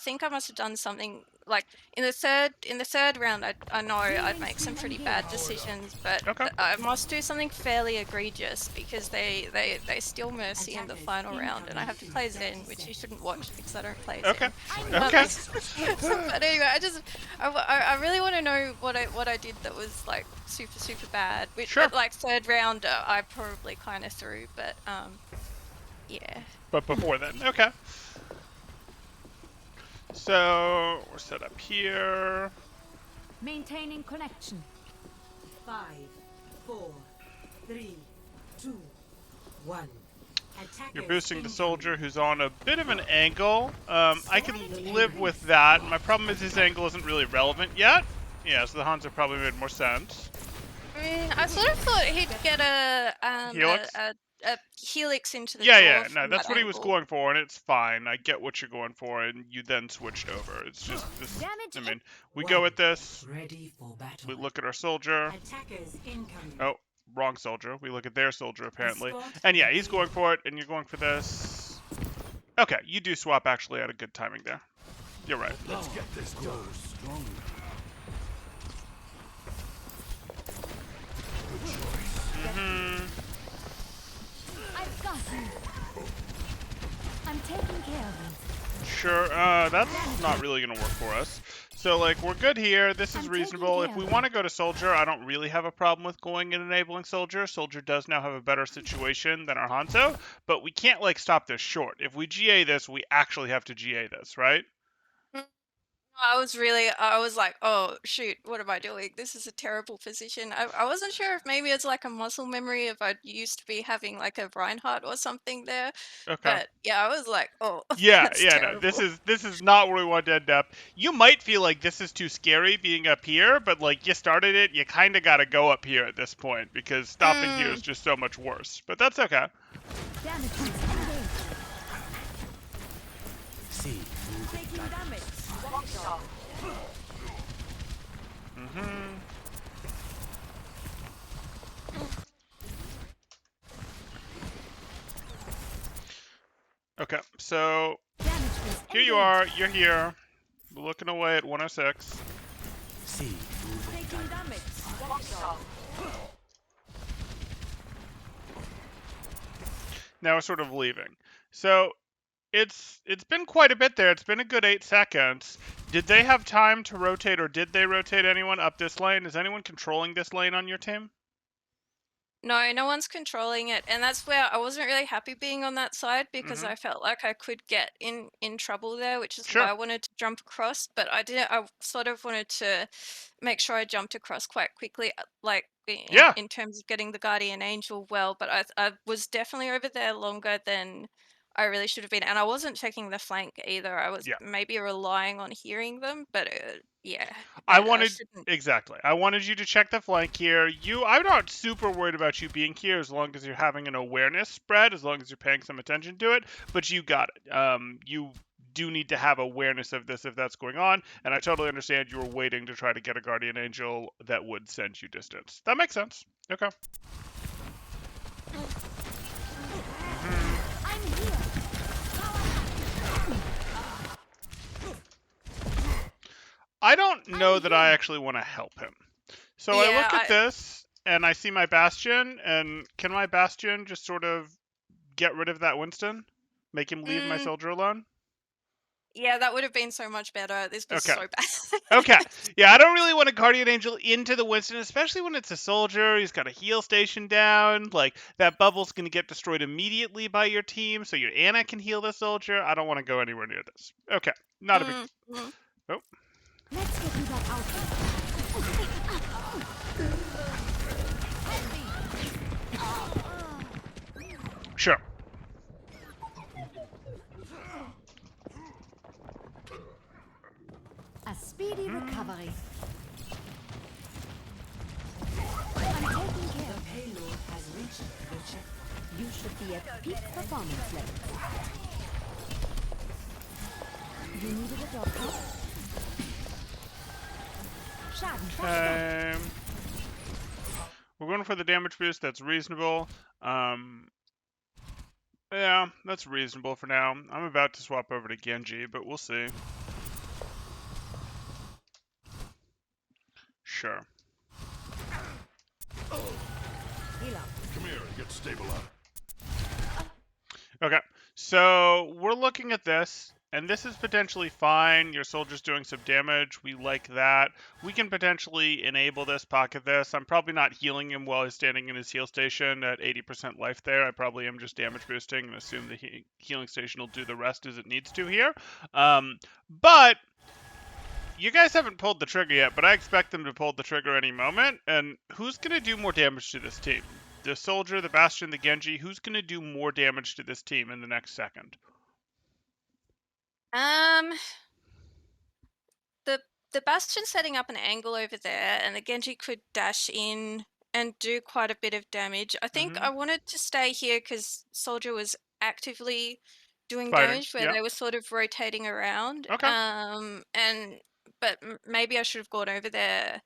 think I must have done something like in the third round. I know I'd make some pretty bad decisions, but Okay. I must do something fairly egregious because they steal Mercy in the final round, and I have to play Zen, which you shouldn't watch because I don't play Okay. Zen. Okay. But anyway, I really want to know what I did that was like super bad. Which Sure. like third round, I probably kind of threw, but yeah. But before then, okay. So we're set up here. Maintaining connection. 5, 4, 3, 2, 1. You're boosting the soldier who's on a bit of an angle. I can live with that. My problem is his angle isn't really relevant yet. Yeah, so the Hanzo probably made more sense. I sort of thought he'd get Helix? a helix into the Yeah, door no, from that's that what he was angle. going for, and it's fine. I get what you're going for, and you then switched over. It's just this. I mean, we go with this. Ready for battle. We look at our soldier. Attackers incoming. Oh, wrong soldier. We look at their soldier, apparently. And yeah, he's going for it, and you're going for this. Okay, you do swap actually at a good timing there. You're right. Let's get this done. Stronger. Good choice. I've got you. I'm taking care of you. Sure, that's not really going to work for us. So, like, we're good here. This is reasonable. If we want to go to Soldier, I don't really have a problem with going and enabling Soldier. Soldier does now have a better situation than our Hanzo, but we can't, like, stop this short. If we GA this, we actually have to GA this, right? I was like, oh shoot, what am I doing? This is a terrible position. I wasn't sure if maybe it's like a muscle memory if I used to be having like a Reinhardt or something there. Okay. But yeah, I was like, oh, Yeah, that's no, terrible. this is not where we want to end up. You might feel like this is too scary being up here, but like you started it, you kind of got to go up here at this point because stopping here is just so much worse. But that's okay. Damage is engaged. See. Taking damage. Okay, so Damage is here you are. You're here. We're looking away at 106. See. taking damage. Now we're sort of leaving. So it's been quite a bit there. It's been a good 8 seconds. Did they have time to rotate, or did they rotate anyone up this lane? Is anyone controlling this lane on your team? No, no one's controlling it, and that's where I wasn't really happy being on that side because I felt like I could get in trouble there, which is why Sure. I wanted to jump across. But I didn't. I sort of wanted to make sure I jumped across quite quickly, like Yeah. in terms of getting the Guardian Angel well. But I was definitely over there longer than I really should have been, and I wasn't checking the flank either. I was Yeah. maybe relying on hearing them, but yeah, I I wanted shouldn't. exactly. I wanted you to check the flank here. I'm not super worried about you being here as long as you're having an awareness spread, as long as you're paying some attention to it. But you got it. You do need to have awareness of this if that's going on, and I totally understand you were waiting to try to get a guardian angel that would send you distance. That makes sense. Okay. I'm here. I don't know that I actually want to help him. So I Yeah, look at this and I see my Bastion, and can my Bastion just sort of get rid of that Winston? Make him leave my mm, soldier alone? yeah, that would have been so much better. This was Okay. so bad. Okay. Yeah, I don't really want a Guardian Angel into the Winston, especially when it's a soldier. He's got a heal station down. Like, that bubble's going to get destroyed immediately by your team, so your Anna can heal the soldier. I don't want to go anywhere near this. Okay. Not a big... Mm. Oh. Let's get you that out. Sure. A speedy recovery. I'm taking care. The payload has reached the checkpoint. You should be at peak performance level. You needed a doctor? Schaden. We're going for the damage boost. That's reasonable. Yeah, that's reasonable for now. I'm about to swap over to Genji, but we'll see. Sure. Heal up. Come here, get stabilized. Okay, so we're looking at this, and this is potentially fine. Your soldier's doing some damage. We like that. We can potentially enable this, pocket this. I'm probably not healing him while he's standing in his heal station at 80% life there. I probably am just damage boosting and assume the healing station will do the rest as it needs to here. But you guys haven't pulled the trigger yet, but I expect them to pull the trigger any moment. And who's going to do more damage to this team? The soldier, the bastion, the Genji. Who's going to do more damage to this team in the next second? Um, the the Bastion setting up an angle over there, and the Genji could dash in and do quite a bit of damage. I think Mm-hmm. I wanted to stay here because Soldier was actively doing Fighting. damage where Yeah. they were sort of rotating around. Okay. And but maybe I should have gone over there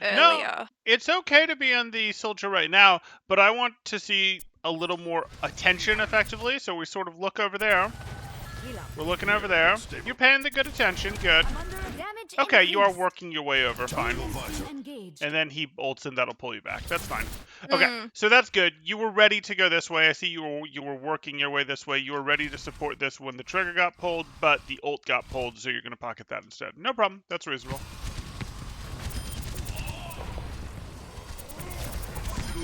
No, earlier. it's okay to be on the soldier right now, but I want to see a little more attention effectively. So we sort of look over there. Heal up. We're looking over there. You're paying the good attention. Good. I'm under a damage Okay, you are increase. working your way over. Fine. Team engaged. And then he ults and that'll pull you back. That's fine. Okay, Mm, so that's good. You were ready to go this way. I see you were working your way this way. You were ready to support this when the trigger got pulled, but the ult got pulled, so you're going to pocket that instead. No problem. That's reasonable. We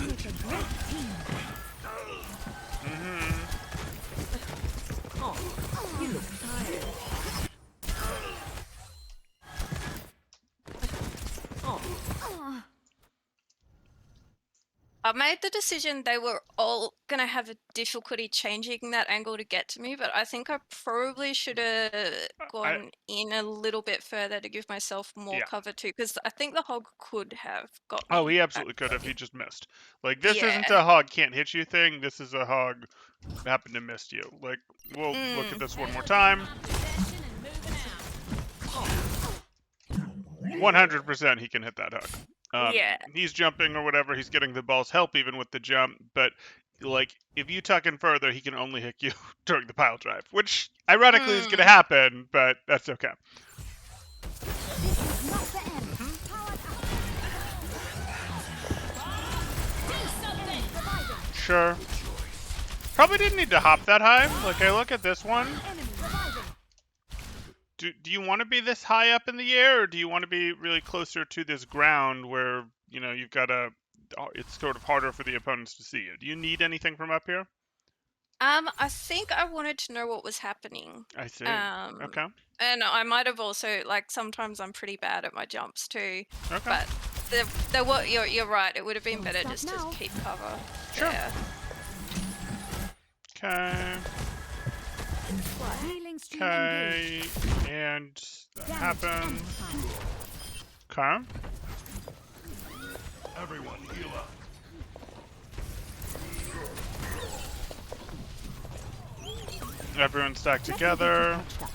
make a great team. Mm-hmm. You look tired. Ah, I made the decision they were all gonna have a difficulty changing that angle to get to me, but I think I probably should have gone in a little bit further to give myself more Yeah. cover too, because I think the hog could have got Oh, me. he absolutely could if he just missed. Like, this isn't Yeah. a hog can't hit you thing. This is a hog happened to miss you. Like, we'll look at this one more time. 100% he can hit that hook. Yeah. He's jumping or whatever. He's getting the ball's help even with the jump. But, like, if you tuck in further, he can only hit you during the pile drive. Which, ironically, is going to happen, but that's okay. this is not the end. Powered up. Sure. Probably didn't need to hop that high. Like, I look at this one. Enemy reviving. Do you want to be this high up in the air, or do you want to be really closer to this ground where, you know, you've got to, it's sort of harder for the opponents to see you? Do you need anything from up here? I think I wanted to know what was happening. I see. Um, Okay. and I might have also, like, sometimes I'm pretty bad at my jumps too, Okay. but there were, you're right, it would have been Don't better stop just now. to keep cover. Sure. there. Okay. Healing stream engaged. Okay. And that Damage happens. amplified. Okay. Everyone, heal up. Everyone stacked Check together. if it's touched up.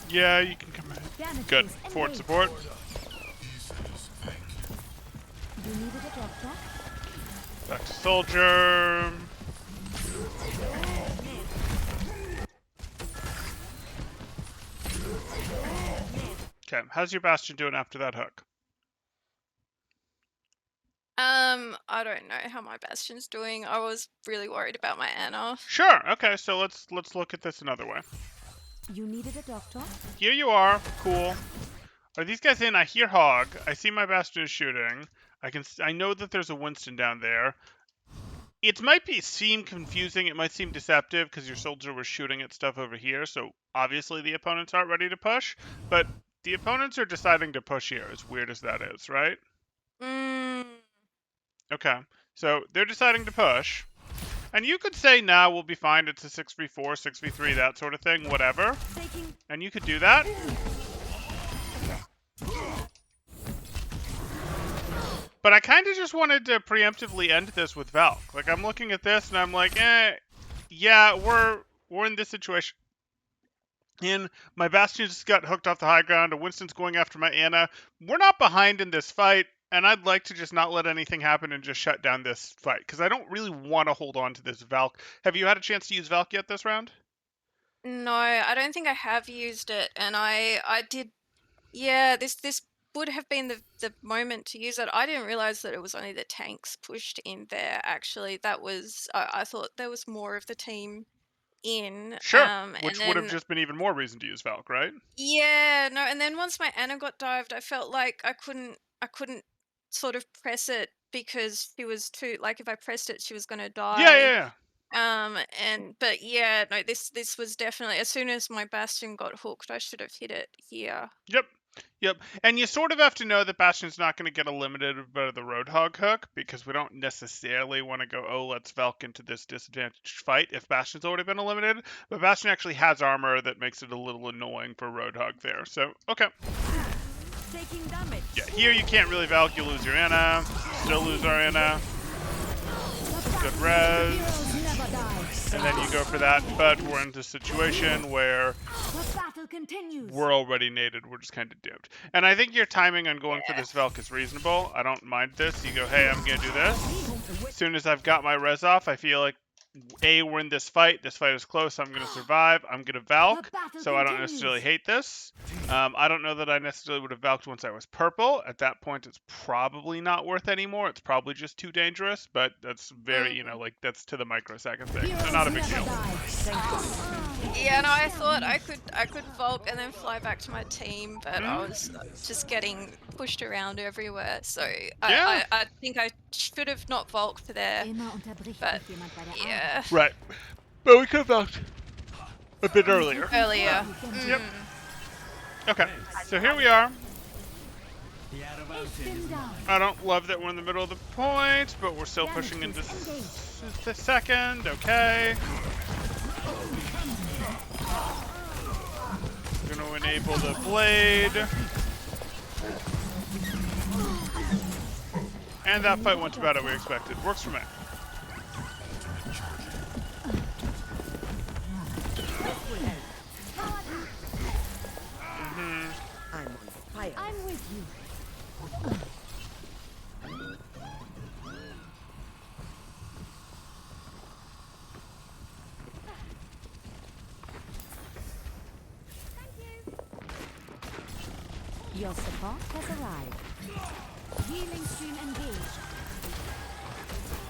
Yeah, you can come in. Damage Good. boost Forward engaged. support. You needed a doctor? Back to soldier. Okay, how's your bastion doing after that hook? I don't know how my Bastion's doing. I was really worried about my Anna. Sure. Okay, so let's look at this another way. You needed a doctor? Here you are. Cool. Are these guys in? I hear hog. I see my bastion is shooting. I know that there's a Winston down there. It might seem confusing. It might seem deceptive because your soldier was shooting at stuff over here. So obviously the opponents aren't ready to push, but the opponents are deciding to push here. As weird as that is, right? Mm, Okay. So they're deciding to push. And you could say, nah, we'll be fine. It's a 6v4, 6v3, that sort of thing, whatever. Taking And you could do that. But I kind of just wanted to preemptively end this with Valk. Like, I'm looking at this and I'm like, yeah, we're in this situation. And my Bastion just got hooked off the high ground, and Winston's going after my Anna. We're not behind in this fight. And I'd like to just not let anything happen and just shut down this fight, because I don't really want to hold on to this Valk. Have you had a chance to use Valk yet this round? No, I don't think I have used it, and I did. Yeah, this would have been the moment to use it. I didn't realize that it was only the tanks pushed in there. Actually, that was I thought there was more of the team in. Sure. And Which would have then just been even more reason to use Valk, right? yeah, no, and then once my Anna got dived, I felt like I couldn't sort of press it because she was too like if I pressed it, she was gonna Yeah, yeah, die. yeah. And but yeah, no, this was definitely as soon as my Bastion got hooked, I should have hit it here. Yep. Yep. And you sort of have to know that Bastion's not going to get eliminated by the Roadhog hook, because we don't necessarily want to go, oh, let's Valk into this disadvantaged fight if Bastion's already been eliminated. But Bastion actually has armor that makes it a little annoying for Roadhog there. So, okay. Taking damage. Yeah, here you can't really Valk. You lose your Anna. Still lose our Anna. Good res. Heroes never die. And then you go for that, but we're in this situation where The battle continues. we're already nated. We're just kind of doomed. And I think your timing on going for this Valk is reasonable. I don't mind this. You go, hey, I'm going to do this. As soon as I've got my res off, I feel like, A, we're in this fight. This fight is close. I'm going to survive. I'm going to Valk. So I don't necessarily hate this. I don't know that I necessarily would have Valked once I was purple. At that point, it's probably not worth anymore. It's probably just too dangerous. But that's very, you know, like, that's to the microsecond thing. So not a big deal. Yeah, no, I thought I could Volk and then fly back to my team, but I was just getting pushed around everywhere. So Yeah. I think I should have not Volked there. But yeah, Right. But we could have Valked a bit earlier. earlier. Yep. Okay. So here we are. I don't love that we're in the middle of the point, but we're still pushing into the second. Okay. We're going to enable the blade. And that fight went about how we expected. Works for me. I'm with you. Your support has arrived. Healing stream engaged.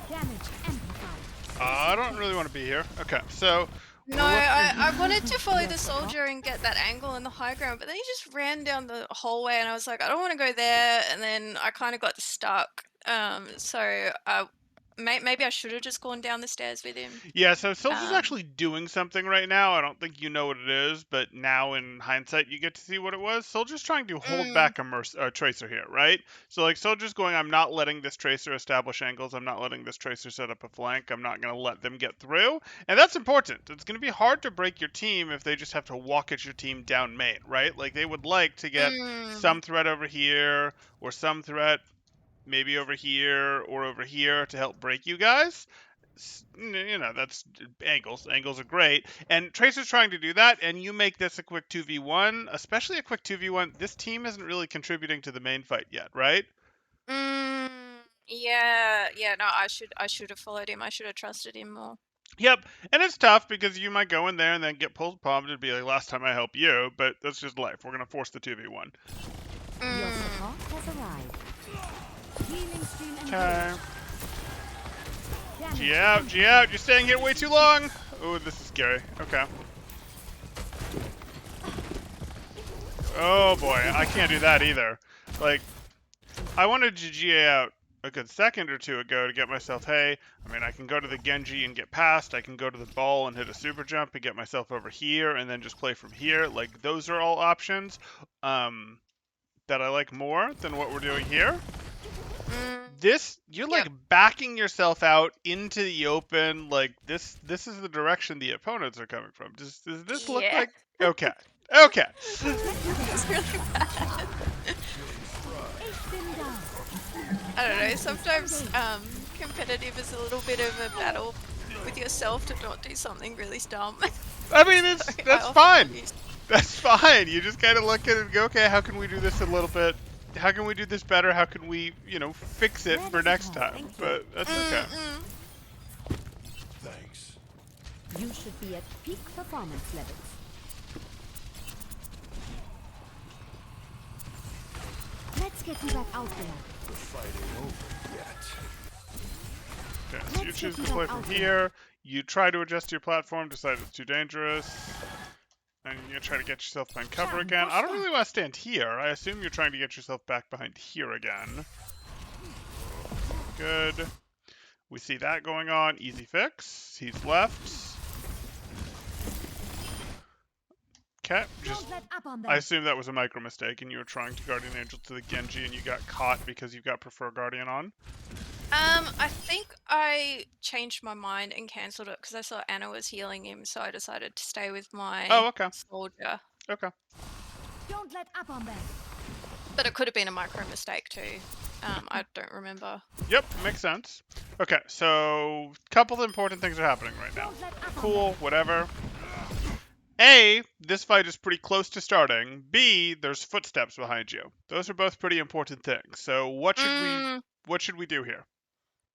Damage amplified. I don't really want to be here. Okay, so... No, I wanted to follow the soldier and get that angle in the high ground, but then he just ran down the hallway, and I was like, I don't want to go there, and then I kind of got stuck. So maybe I should have just gone down the stairs with him. Yeah, so Soldier's Um, actually doing something right now. I don't think you know what it is, but now in hindsight, you get to see what it was. Soldier's trying to hold back a Tracer here, right? So, like, Soldier's going, I'm not letting this Tracer establish angles. I'm not letting this Tracer set up a flank. I'm not going to let them get through. And that's important. It's going to be hard to break your team if they just have to walk at your team down main, right? Like, they would like to get some threat over here or some threat maybe over here or over here to help break you guys. You know, that's angles. Angles are great. And Tracer's trying to do that, and you make this a quick 2v1, especially a quick 2v1. This team isn't really contributing to the main fight yet, right? Yeah, no, I should have followed him. I should have trusted him more. Yep, and it's tough because you might go in there and then get pulled palmed and be like, last time I helped you, but that's just life. We're going to force the 2v1. Your support has arrived. Healing stream engaged. Okay. Damage G out, G out. You're staying here way too long. Oh, this is scary. Okay. Oh boy, I can't do that either. Like, I wanted to GA out a good second or two ago to get myself, hey, I mean, I can go to the Genji and get past. I can go to the ball and hit a super jump and get myself over here and then just play from here. Like, those are all options that I like more than what we're doing here. This, you're like backing yourself out into the open. Like, this is the direction the opponents are coming from. Does this look like? Okay. Okay. It's really bad. I don't know, sometimes competitive is a little bit of a battle with yourself to not do something really dumb. I mean, that's often fine. use- That's fine. You just kind of look at it and go, okay, how can we do this a little bit how can we do this better? How can we, fix it for next time? Thank you. But that's okay. Thanks. You should be at peak performance levels. Let's get you back out there. The fight ain't over yet. Okay, so you Let's choose get to you play back from out there. here. You try to adjust your platform, decide it's too dangerous. And you're gonna try to get yourself behind cover Sham, again. push I don't that. really want to stand here. I assume you're trying to get yourself back behind here again. Good. We see that going on. Easy fix. He's left. Okay, just Don't let up on I them. assume that was a micro mistake and you were trying to Guardian Angel to the Genji and you got caught because you've got Prefer Guardian on. I think I changed my mind and cancelled it because I saw Anna was healing him, so I decided to stay with my Oh, okay. soldier. Okay. Don't let up on them. But it could have been a micro mistake too. I don't remember. Yep, makes sense. Okay, so couple of important things are happening right now. Don't let up Cool, on them. whatever. A, this fight is pretty close to starting. B, there's footsteps behind you. Those are both pretty important things. So what should Mm, we do here?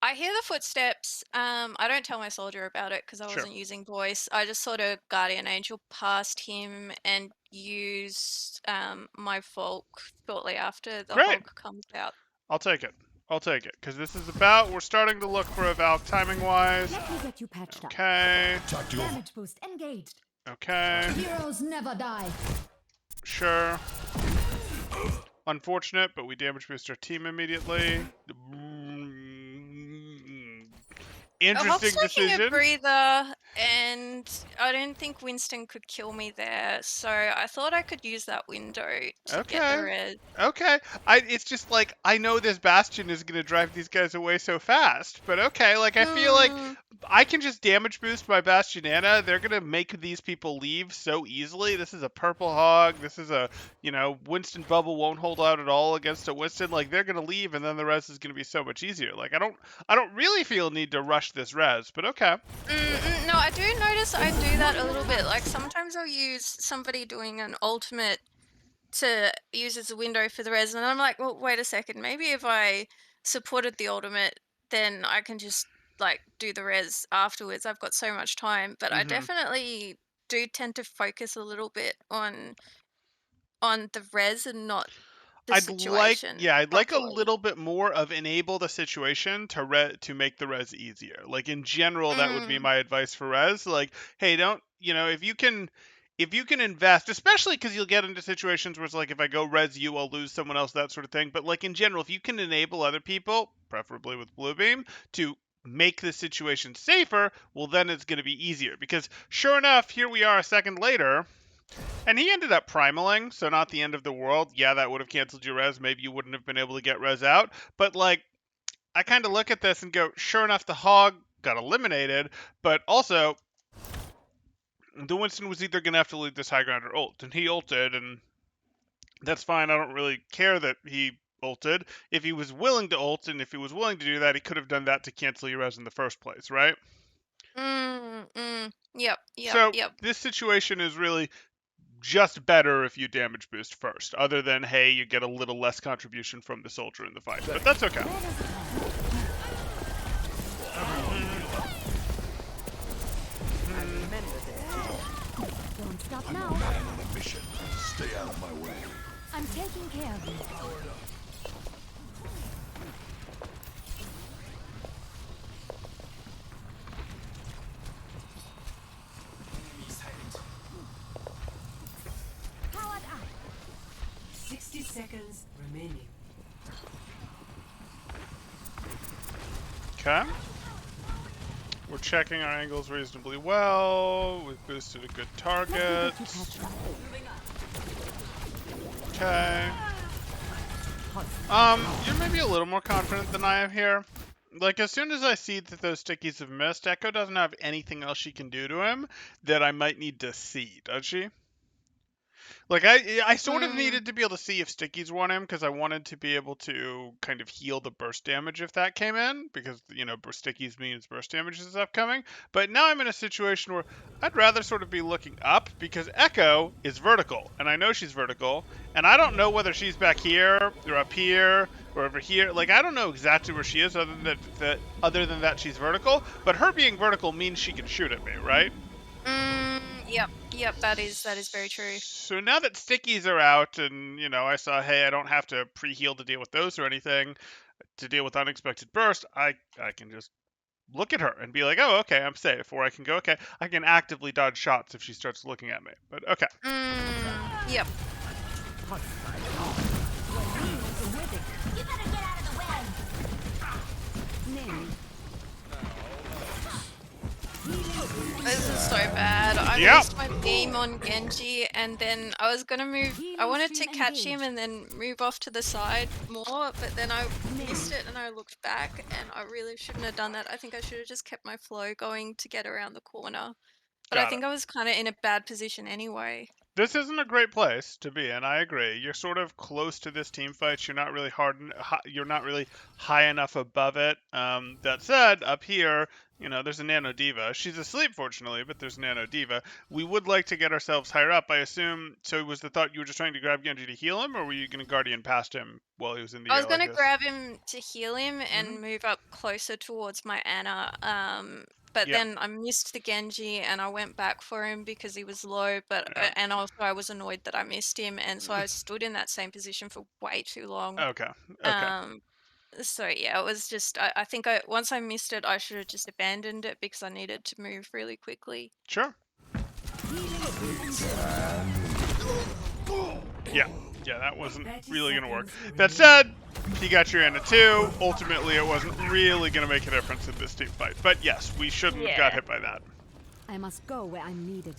I hear the footsteps. I don't tell my soldier about it because I Sure. wasn't using voice. I just sort of guardian angel past him and use my Volk shortly after the Great. hog comes out. I'll take it. I'll take it. Because this is about, we're starting to look for a Valk timing-wise. Let me get you patched up. Okay. Talk to him. Damage boost engaged. Okay. Heroes never die. Sure. Unfortunate, but we damage boost our team immediately. The hog's Interesting taking a decision. breather, and I don't think Winston could kill me there, so I thought I could use that window to get the Okay. res. Okay. It's just like I know this Bastion is gonna drive these guys away so fast, but okay, like I feel like Mm, I can just damage boost my Bastionana. They're gonna make these people leave so easily. This is a purple hog. This is a Winston bubble won't hold out at all against a Winston. Like they're gonna leave, and then the res is gonna be so much easier. Like I don't really feel a need to rush this res, but okay. no, I do notice I do that a little bit. Like sometimes I'll use somebody doing an ultimate to use as a window for the res, and I'm like, well, wait a second. Maybe if I supported the ultimate, then I can just like do the res afterwards. I've got so much time, but I hmm definitely do tend to focus a little bit on the res and not the situation I'd like a properly. little bit more of enable the situation to make the res easier. Like in general, that would be Mm, my advice for res. Like, hey, don't if you can invest, especially because you'll get into situations where it's like if I go res you, I'll lose someone else, that sort of thing. But like in general, if you can enable other people, preferably with Bluebeam, to make the situation safer, well then it's going to be easier. Because sure enough, here we are a second later. And he ended up primaling, so not the end of the world. Yeah, that would have canceled your res. Maybe you wouldn't have been able to get res out. But, like, I kind of look at this and go, sure enough, the hog got eliminated. But also, the Winston was either going to have to leave this high ground or ult. And he ulted, and that's fine. I don't really care that he ulted. If he was willing to ult, and if he was willing to do that, he could have done that to cancel your res in the first place, right? yep, yep, So, yep. this situation is really just better if you damage boost first, other than, hey, you get a little less contribution from the soldier in the fight. But that's okay. Where does it hurt? Don't stop now. Man on a mission. Stay out of my way. I'm taking care of you. 60 seconds remaining. Okay. We're checking our angles reasonably well. We've boosted a good Let me target. get you patched up. Okay. You're maybe a little more confident than I am here. Like, as soon as I see that those stickies have missed, Echo doesn't have anything else she can do to him that I might need to see, does she? Like I sort of Mm, needed to be able to see if stickies won him because I wanted to be able to kind of heal the burst damage if that came in because stickies means burst damage is upcoming. But now I'm in a situation where I'd rather sort of be looking up because Echo is vertical and I know she's vertical and I don't know whether she's back here or up here or over here. Like I don't know exactly where she is other than that she's vertical. But her being vertical means she can shoot at me, right? yep, yep, that is very true. So now that stickies are out, and I saw, hey, I don't have to pre-heal to deal with those or anything to deal with unexpected burst. I can just look at her and be like, oh, okay, I'm safe. Or I can go, okay, I can actively dodge shots if she starts looking at me. But okay, Yep. You better get out of the way. Name. This is so bad. I yep, missed my beam on Genji, and then I was gonna move. I wanted to catch him and then move off to the side more, but then I missed it and I looked back, and I really shouldn't have done that. I think I should have just kept my flow going to get around the corner. But I got it. think I was kind of in a bad position anyway. This isn't a great place to be in. I agree. You're sort of close to this team fight. You're not really you're not really high enough above it. That said, up here, there's a Nano Diva. She's asleep, fortunately, but there's a Nano Diva. We would like to get ourselves higher up. I assume. So was the thought you were just trying to grab Genji to heal him, or were you going to Guardian past him while he was in the I air was like gonna this? grab him to heal him Hmm. and move up closer towards my Anna. But Yeah. then I missed the Genji and I went back for him because he was low. But Yeah. and also I was annoyed that I missed him, and so I stood in that same position for way too long. Okay. Okay. Um, so yeah, it was just I think once I missed it, I should have just abandoned it because I needed to move really quickly. Sure. Yeah, yeah, that wasn't 30 really going to work. seconds That remaining. said, he got your Anna too. Ultimately, it wasn't really going to make a difference in this team fight. But yes, we shouldn't have got Yeah. hit by that. I must go where I'm needed.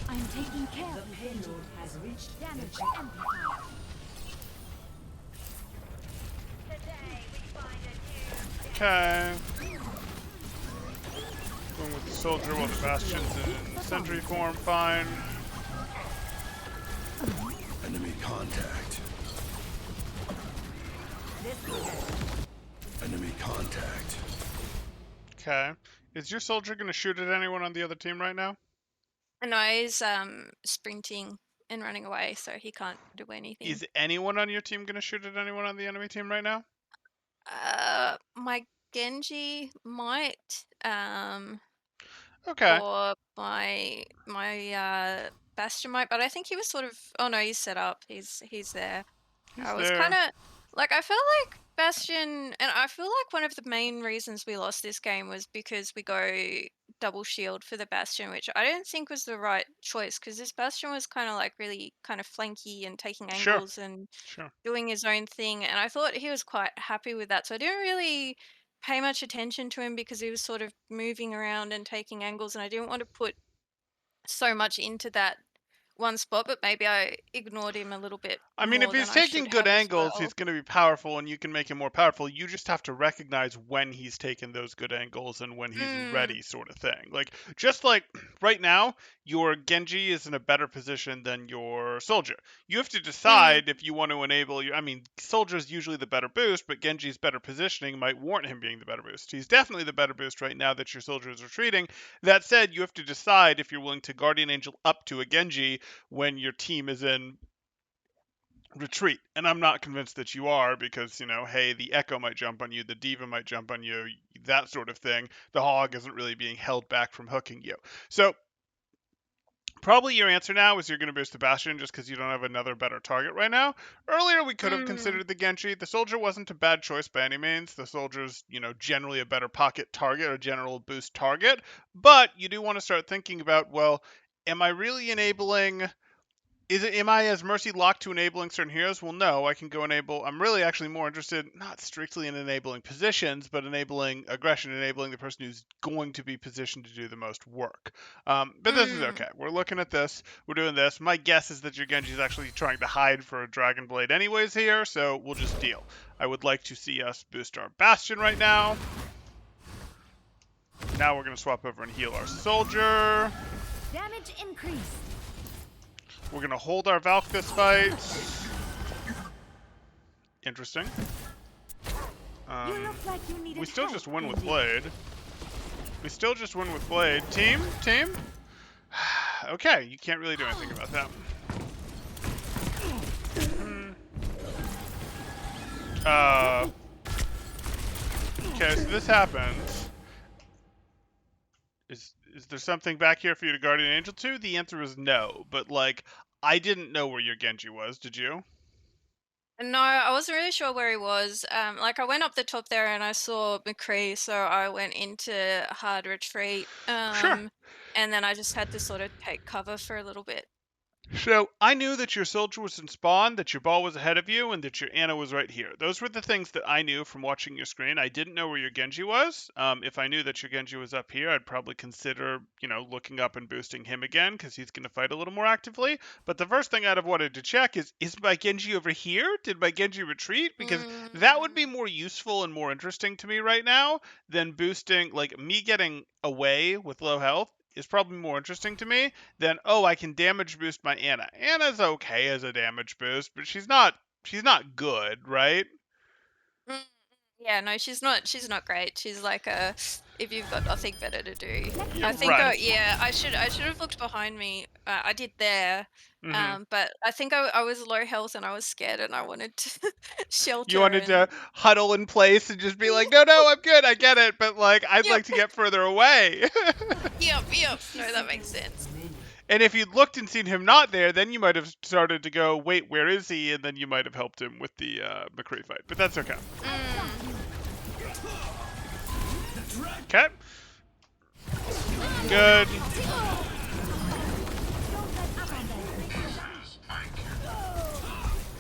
I'm taking care The of you, payload Genji. has reached Damage the amplified. Okay. Going with the soldier while the bastion's in sentry form, fine. Enemy contact. Enemy contact. Okay. Is your soldier going to shoot at anyone on the other team right now? And I is sprinting and running away, so he can't do anything. Is anyone on your team going to shoot at anyone on the enemy team right now? My Genji might. Okay. Or my Bastion might, but I think he was sort of. Oh no, he's set up. He's there. He's I was kind there. of like I felt like Bastion, and I feel like one of the main reasons we lost this game was because we go double shield for the Bastion, which I don't think was the right choice because this Bastion was kind of like really kind of flanky and taking Sure. angles and Sure. doing his own thing, and I thought he was quite happy with that. So I didn't really pay much attention to him because he was sort of moving around and taking angles, and I didn't want to put so much into that one spot, but maybe I ignored him a little bit I mean, if more than he's I should taking good have as angles, he's well. going to be powerful, and you can make him more powerful. You just have to recognize when he's taking those good angles and when he's Mm, ready, sort of thing. Just like right now, your Genji is in a better position than your soldier. You have to mm, decide if you want to enable your. I mean, soldier's usually the better boost, but Genji's better positioning might warrant him being the better boost. He's definitely the better boost right now that your soldier is retreating. That said, you have to decide if you're willing to Guardian Angel up to a Genji when your team is in retreat. And I'm not convinced that you are because, hey, the Echo might jump on you, the Diva might jump on you, that sort of thing. The Hog isn't really being held back from hooking you. So probably your answer now is you're going to boost the Bastion just because you don't have another better target right now. Earlier, we could have mm, considered the Genji. The Soldier wasn't a bad choice by any means. The Soldier's, generally a better pocket target, a general boost target. But you do want to start thinking about, well, am I really enabling am I as Mercy locked to enabling certain heroes? Well, no, I can go enable. I'm really actually more interested, not strictly in enabling positions, but enabling aggression, enabling the person who's going to be positioned to do the most work. But this is mm. okay. We're looking at this. We're doing this. My guess is that your Genji is actually trying to hide for a Dragon Blade anyways here, so we'll just deal. I would like to see us boost our Bastion right now. Now we're going to swap over and heal our soldier. Damage increase. We're going to hold our Valk this fight. Interesting. You look like you needed We still help, just win with Genji. Blade. We still just win with Blade. Team? Team? Okay, you can't really do anything about that. Okay, so this happens. Is there something back here for you to Guardian Angel to? The answer is no, but like, I didn't know where your Genji was, did you? No, I wasn't really sure where he was. Like I went up the top there and I saw McCree, so I went into hard retreat. Sure. And then I just had to sort of take cover for a little bit. So I knew that your soldier was in spawn, that your ball was ahead of you, and that your Ana was right here. Those were the things that I knew from watching your screen. I didn't know where your Genji was. If I knew that your Genji was up here, I'd probably consider, looking up and boosting him again because he's going to fight a little more actively. But the first thing I'd have wanted to check is my Genji over here? Did my Genji retreat? Because that would be Mm, more useful and more interesting to me right now than boosting, like me getting away with low health is probably more interesting to me than, oh, I can damage boost my Ana. Ana's okay as a damage boost, but she's not good, right? mm, yeah, no, she's not great. She's like a if you've got nothing better to do. Let me Yeah, I get think you right. this yeah, I should have looked behind me. I did there. Hmm. But I think I was low health and I was scared and I wanted to You shelter wanted to and huddle in place and just be like, no, no, I'm good, I get it, but like, I'd yep, like to get further away. yep. No, that makes sense. remaining. And if you'd looked and seen him not there, then you might have started to go, wait, where is he? And then you might have helped him with the McCree fight. But that's okay. Mm. Okay. Good.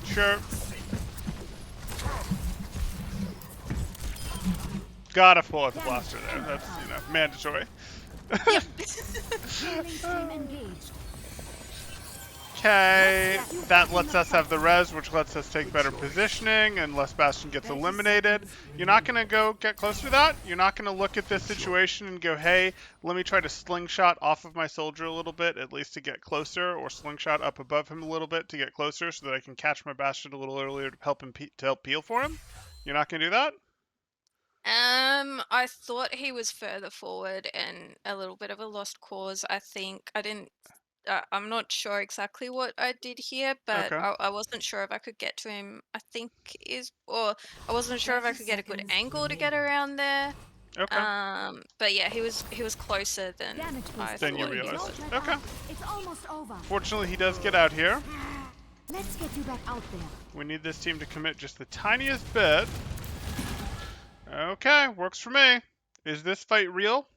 Sure. Gotta pull out the blaster there. That's, mandatory. Yep. Healing stream engaged. Okay, that lets us have the res, which lets us take better positioning unless Bastion gets eliminated. You're not going to go get close to that. You're not going to look at this situation and go, hey, let me try to slingshot off of my soldier a little bit, at least to get closer, or slingshot up above him a little bit to get closer so that I can catch my Bastion a little earlier to help him to help peel for him. You're not going to do that? I thought he was further forward and a little bit of a lost cause. I think I didn't. I'm not sure exactly what I did here, but Okay. I wasn't sure if I could get to him. Or I wasn't sure if I 30 could get a good seconds angle to get remaining. around there. Okay. But yeah, he was closer than Damage I boost. Then you thought he realized. would. Don't let Okay. up. It's almost over. Fortunately, he does get out here. Let's get you back out there. We need this team to commit just the tiniest bit. Okay, works for me. Is this fight real?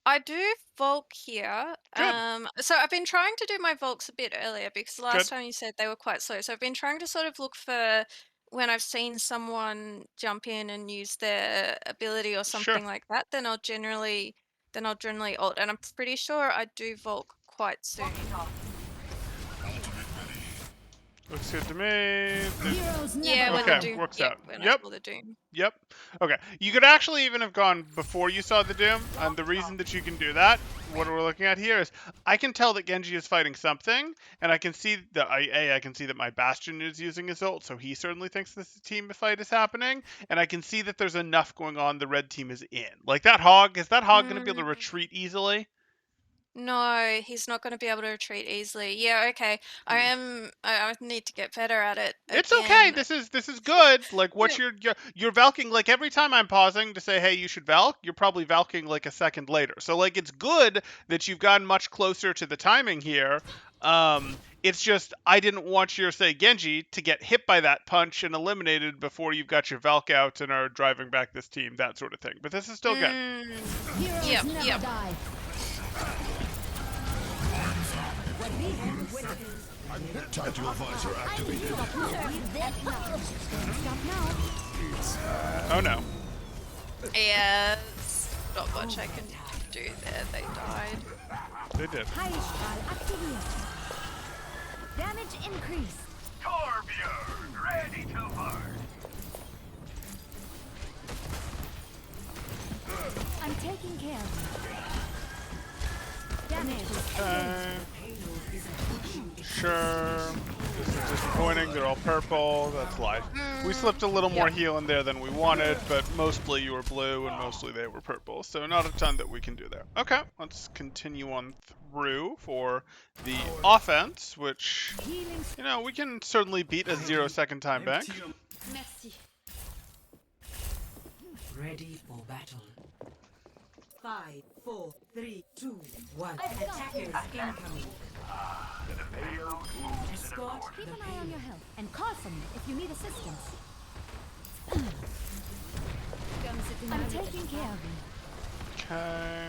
I do Volk here. Good, So I've been trying to do my Volks a bit earlier because good. last time you said they were quite slow. So I've been trying to sort of look for when I've seen someone jump in and use their ability or Sure. something like that, then I'll generally ult. And I'm pretty sure I do Volk quite soon. Looks good to me. Heroes Yeah, never when the Okay, die. Doom. works Yep, out. when I Yep, saw the Doom. yep. Okay, you could actually even have gone before you saw the Doom, and the reason that you can do that, what we're looking at here is, I can tell that Genji is fighting something, and I can see that I can see that my Bastion is using his ult, so he certainly thinks this team fight is happening, and I can see that there's enough going on. The red team is in. Like that hog, is that hog going to be able to Mm. retreat easily? No, he's not going to be able to retreat easily. Yeah, okay. I need to get better at it It's okay. again. This is good. Like what Yep. you're valking, like every time I'm pausing to say, hey, you should valk, you're probably valking like a second later. So like it's good that you've gotten much closer to the timing here. It's just I didn't want your say Genji to get hit by that punch and eliminated before you've got your valk out and are driving back this team, that sort of thing. But this is still good. Mm, Heroes yep, never yep. die. Tactical visor activated. Stop now. Oh no. Yeah, it's not much I can do there. They died. They did. Heilstrahl aktiviert. Damage increase. Torbjörn, ready to burn. I'm taking care of you. Damage. Okay. Sure. This is disappointing. They're all purple. That's life. We slipped a little more Yep. heal in there than we wanted, but mostly you were blue and mostly they were purple. So not a ton that we can do there. Okay, let's continue on through for the offense, which, Healing. you know, we can certainly beat a 0-second time bank. Merci. Ready for battle. 5, 4, 3, 2, 1. I've got Attackers incoming. Escort Keep the an eye on payload. your health and call for me if you need assistance. I'm taking care of you. Okay.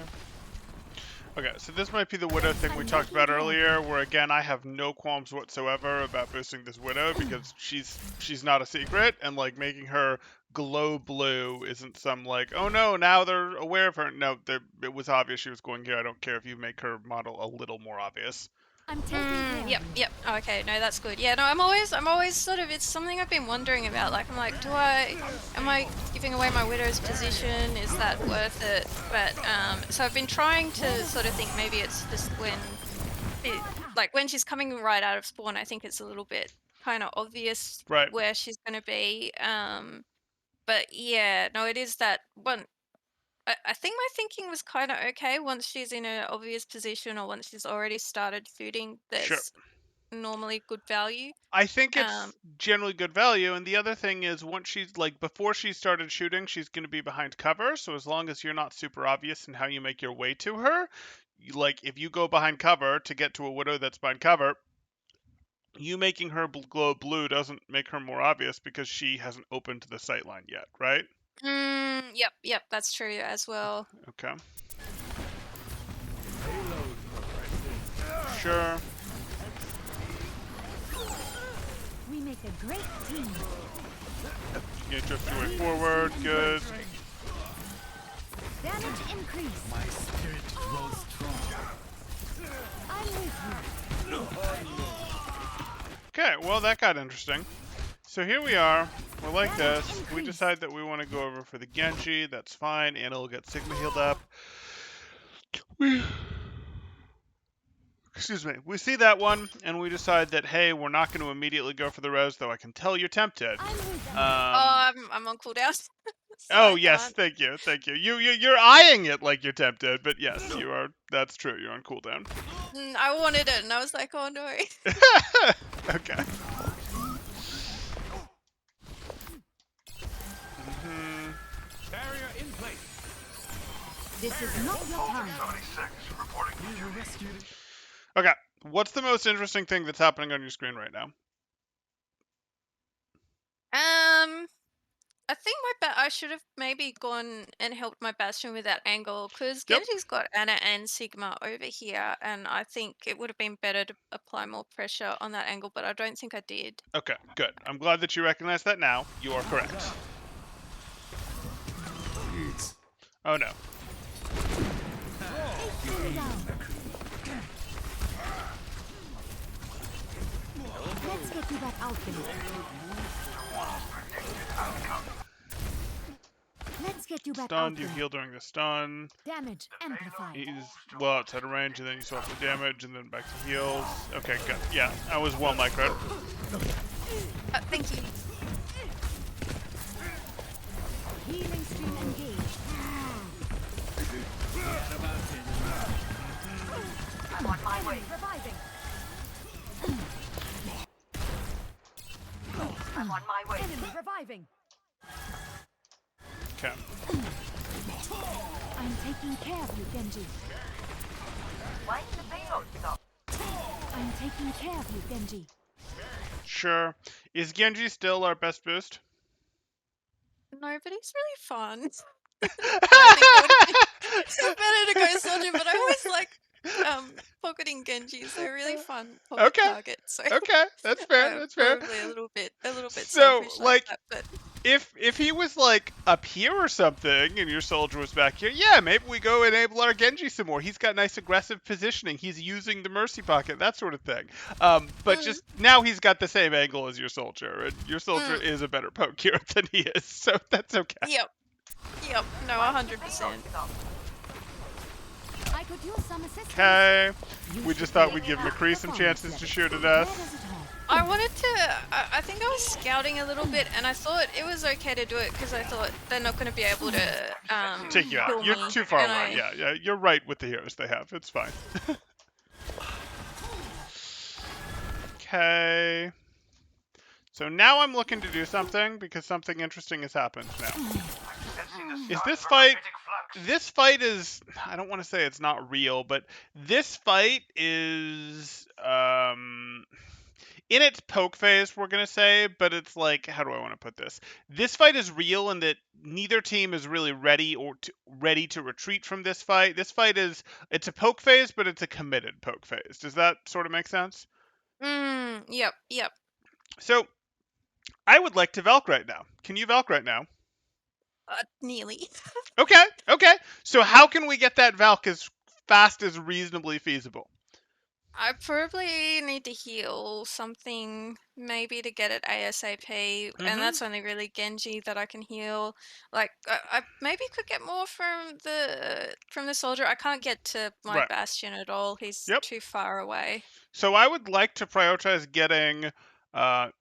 Okay, so this might be the Widow thing we talked about earlier, where again I have no qualms whatsoever about boosting this Widow because she's not a secret, and like making her glow blue isn't some like, oh no, now they're aware of her. No, it was obvious she was going here. I don't care if you make her model a little more obvious. I'm taking care Yep, of you. yep. Okay, no, that's good. Yeah, no, I'm always sort of, it's something I've been wondering about. Like, I'm like, am I giving away my widow's position? Is that worth it? But, so I've been trying to sort of think maybe it's just like when she's coming right out of spawn, I think it's a little bit kind of obvious Right. where she's going to be. But yeah, no, it is that one. I think my thinking was kind of okay once she's in an obvious position or once she's already started shooting. Sure. There's normally good value. I think Um, it's generally good value, and the other thing is once she's like before she started shooting, she's going to be behind cover. So as long as you're not super obvious in how you make your way to her, like if you go behind cover to get to a Widow that's behind cover, you making her glow blue doesn't make her more obvious because she hasn't opened the sightline yet, right? yep, that's true as well. Okay. Sure. We make a great team. You drift your way forward. Good. Damage increase. My spirit grows strong. I'm with you. Okay, well that got interesting. So here we are. We're like this. We decide that we want to go over for the Genji. That's fine. Anna will get Sigma healed up. Excuse me. We see that one, and we decide that, hey, we're not going to immediately go for the res, though I can tell you're tempted. I'm with you. I'm on cooldown. So Oh, I yes, can't. thank you, thank you. You're eyeing it like you're tempted, but yes, you are. That's true. You're on cooldown. I wanted it, and I was like, oh no. Okay. Barrier in place. This is not your time. 76 reporting. Okay. What's the most interesting thing that's happening on your screen right now? I think I should have maybe gone and helped my Bastion with that angle because Yep. Genji's got Anna and Sigma over here, and I think it would have been better to apply more pressure on that angle, but I don't think I did. Okay, good. I'm glad that you recognize that now. You are correct. Oh no. Cool down. Let's get you back out there. Let's get you back out Stunned, you there. heal during the stun. Damage amplified. He's well outside of range, and then you swap the damage, and then back to heals. Okay, good. Yeah, I was well microed. Thank you. Healing stream engaged. I'm on my way. Reviving. I'm on my way. Enemy reviving. Okay. I'm taking care of you, Genji. I'm taking care of you, Genji. Sure. Is Genji still our best boost? No, but it's really fun. I think it would be better to go Soldier, but I always like pocketing Genjis. They're really fun pocket Okay. targets. So Okay, that's fair. That's fair. probably a little bit So, selfish like, that, but If he was like up here or something, and your soldier was back here, yeah, maybe we go enable our Genji some more. He's got nice aggressive positioning. He's using the mercy pocket, that sort of thing. But just now he's got the same angle as your soldier, and your soldier is a better poke hero than he is, so that's okay. yep. Yep, no, 100%. I could use some assistance. Okay. You We should just be thought at we'd give peak McCree some performance chances to levels. shoot at Where us. does it hurt? I wanted to, I think I was scouting a little bit, and I thought it was okay to do it because I thought they're not going to be able to Take you out. kill You're me, too far and away. I. Yeah, you're right with the heroes they have. It's fine. Okay. So now I'm looking to do something because something interesting has happened now. Is this fight... This fight is... I don't want to say it's not real, but this fight is... in its poke phase, we're gonna say, but it's like, how do I want to put this? This fight is real in that neither team is really ready to retreat from this fight. This fight is, it's a poke phase, but it's a committed poke phase. Does that sort of make sense? Yep, yep. So I would like to Valk right now. Can you Valk right now? Nearly. Okay, okay. So how can we get that Valk as fast as reasonably feasible? I probably need to heal something, maybe to get it ASAP, and Mm-hmm. that's only really Genji that I can heal. Like, I maybe could get more from the soldier. I can't get to my Right. Bastion at all. He's Yep. too far away. So I would like to prioritize getting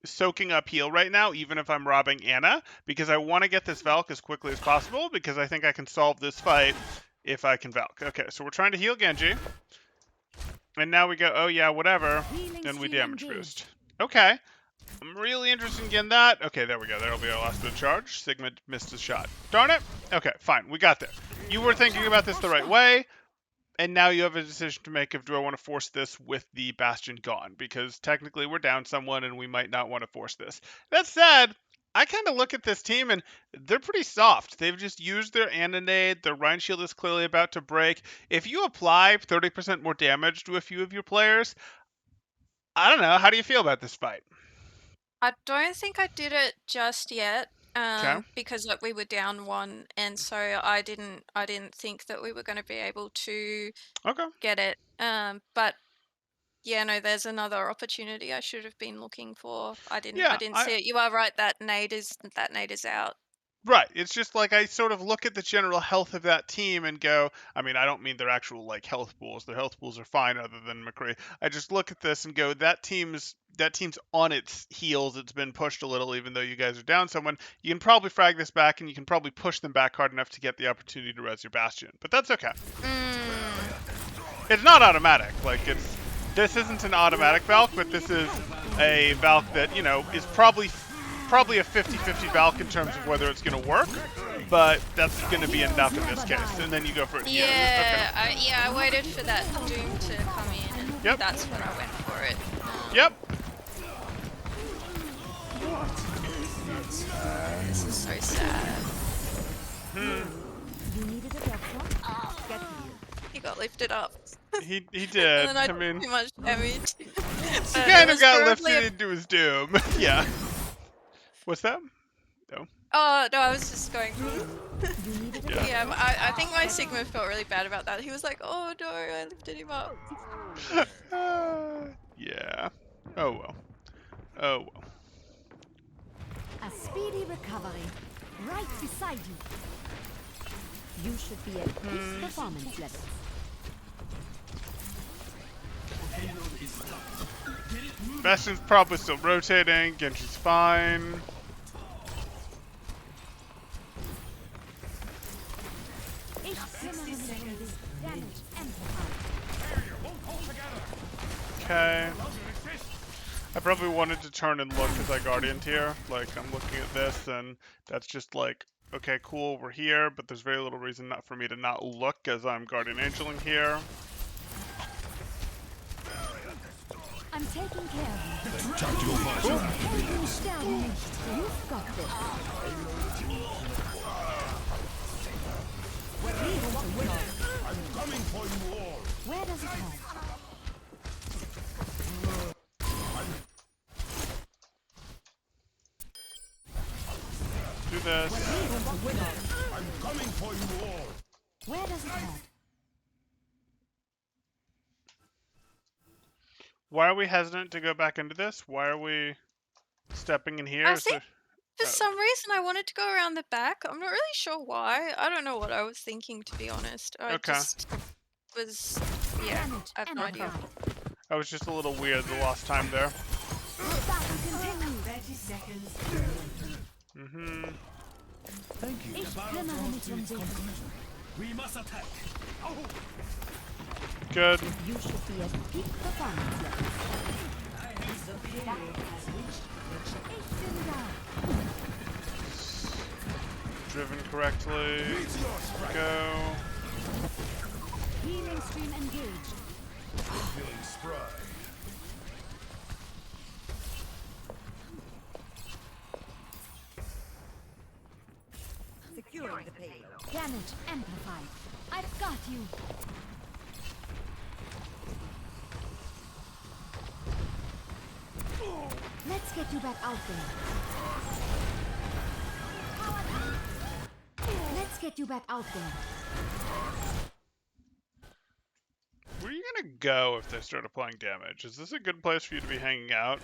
soaking up heal right now, even if I'm robbing Anna, because I want to get this Valk as quickly as possible, because I think I can solve this fight if I can Valk. Okay, so we're trying to heal Genji. And now we go, oh yeah, whatever. Healing And we stream damage engaged. boost. Okay. I'm really interested in getting that. Okay, there we go. That'll be our last bit of charge. Sigma missed his shot. Darn it. Okay, fine. We got there. You were thinking about this the right way. And now you have a decision to make of, do I want to force this with the Bastion gone? Because technically we're down someone and we might not want to force this. That said, I kind of look at this team and they're pretty soft. They've just used their Anonade. Their Rhine Shield is clearly about to break. If you apply 30% more damage to a few of your players, I don't know. How do you feel about this fight? I don't think I did it just yet, Okay. because we were down one, and so I didn't think that we were going to be able to Okay. get it. But yeah, no, there's another opportunity I should have been looking for. I Yeah, didn't see it. You are right, that nade is out. right. It's just like I sort of look at the general health of that team and go, I mean, I don't mean their actual like health pools. Their health pools are fine other than McCree. I just look at this and go, that team's on its heels. It's been pushed a little even though you guys are down someone. You can probably frag this back and you can probably push them back hard enough to get the opportunity to res your Bastion. But that's okay. Mm, It's not automatic. Like this isn't an automatic Valk, but this is a Valk that, is probably a 50-50 Valk in terms of whether it's going to work, but that's going to be enough in this case. And then you go for it here. yeah, I waited for that Doom to come in, and Yep. that's when I went for it. Yep. This is so sad. You needed a doctor? Get healed. He got lifted up, He and did. then I I took mean, too much damage. he But it kind of was got probably lifted into his doom. Yeah. What's that? No. Oh no, I was just going. You needed a Yeah. Yeah, but I think my Sigma felt really bad about that. He was like, "Oh no, I lifted him up." Yeah. Oh well. Oh well. A speedy recovery. Right beside you. You should be at peak performance levels. Bastion's probably still rotating. Genji's fine. Ich kümmere mich um dich. Damage amplified. Okay. I probably wanted to turn and look as I Guardianed here. Like, I'm looking at this, and that's just like, okay, cool, we're here, but there's very little reason not for me to not look as I'm Guardian Angeling here. I'm taking care of you. Tactical fire. Helden sterben nicht. You've got this. Coming for you all. Where does it hurt? Do this. I'm coming for you all. Where does it hurt? Why are we hesitant to go back into this? Why are we stepping in here? I Is think For some reason, I wanted to go around the back. I'm not really sure why. I don't know what I was thinking, to be honest. I Okay. just was, yeah, Damage I have no idea. amplified. I was just a little weird the last time there. Battle continues. 30 seconds. Mm-hmm. Thank you. Ich kümmere mich um dich. We must attack. Good. You should be at peak performance level. The payload has reached the check. Ich bin da. Driven correctly. Go. Healing stream engaged. Feeling spry. Securing the payload. Damage amplified. I've got you. Let's get you back out there. Let's get you back out there. Where are you gonna go if they start applying damage? Is this a good place for you to be hanging out?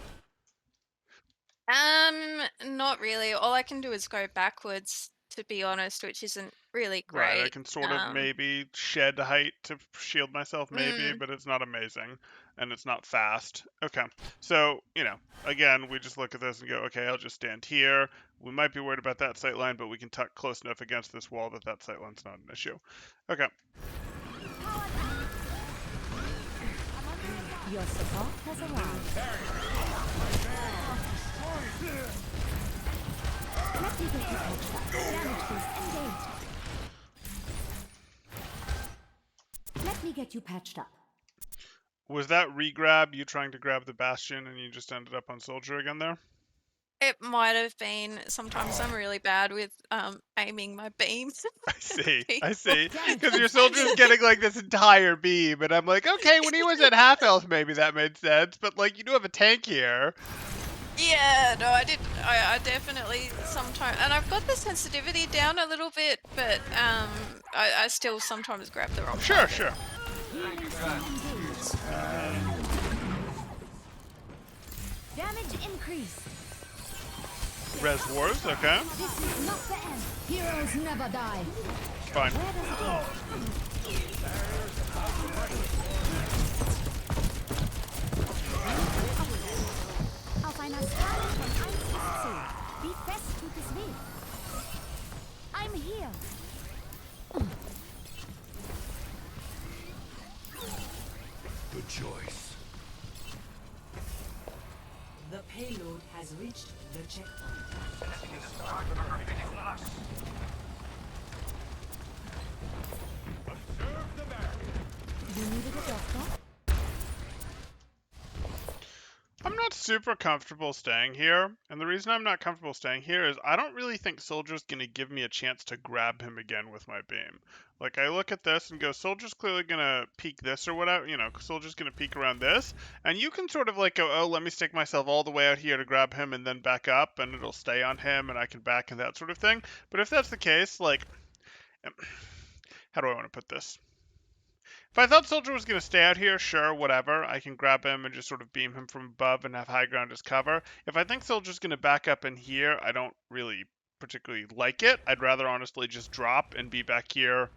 Not really. All I can do is go backwards, to be honest, which isn't really Right, I great. can sort of maybe shed height to shield myself, maybe, Mm. but it's not amazing, and it's not fast. Okay, so, again, we just look at this and go, okay, I'll just stand here. We might be worried about that sightline, but we can tuck close enough against this wall that that sightline's not an issue. Okay, Your support has arrived. Let me get you patched up. Damage boost engaged. Let me get you patched up. was that re-grab you trying to grab the Bastion and you just ended up on Soldier again there? It might have been. Sometimes I'm really bad with aiming my beams. I see, I People. see. Because your soldier's getting like this entire beam, and I'm like, okay, when he was at half health, maybe that made sense, but like you do have a tank here. Yeah, no, I did. I definitely sometimes, and I've got the sensitivity down a little bit, but I still sometimes grab the wrong. Sure, sure. Healing stream engaged. Damage increased. Res Wars, okay. This is not the end. Heroes never die. Fine. Where does it end? Auf einer Skala von 1 bis 10. Wie fest tut es weh? I'm here. Good choice. The payload has reached the checkpoint. You needed a doctor? I'm not super comfortable staying here, and the reason I'm not comfortable staying here is I don't really think Soldier's gonna give me a chance to grab him again with my beam. Like, I look at this and go, Soldier's clearly gonna peek this or whatever, Soldier's gonna peek around this, and you can sort of like go, oh, let me stick myself all the way out here to grab him and then back up, and it'll stay on him, and I can back and that sort of thing. But if that's the case, like, how do I want to put this? If I thought Soldier was going to stay out here, sure, whatever. I can grab him and just sort of beam him from above and have high ground as cover. If I think Soldier's going to back up in here, I don't really particularly like it. I'd rather honestly just drop and be back here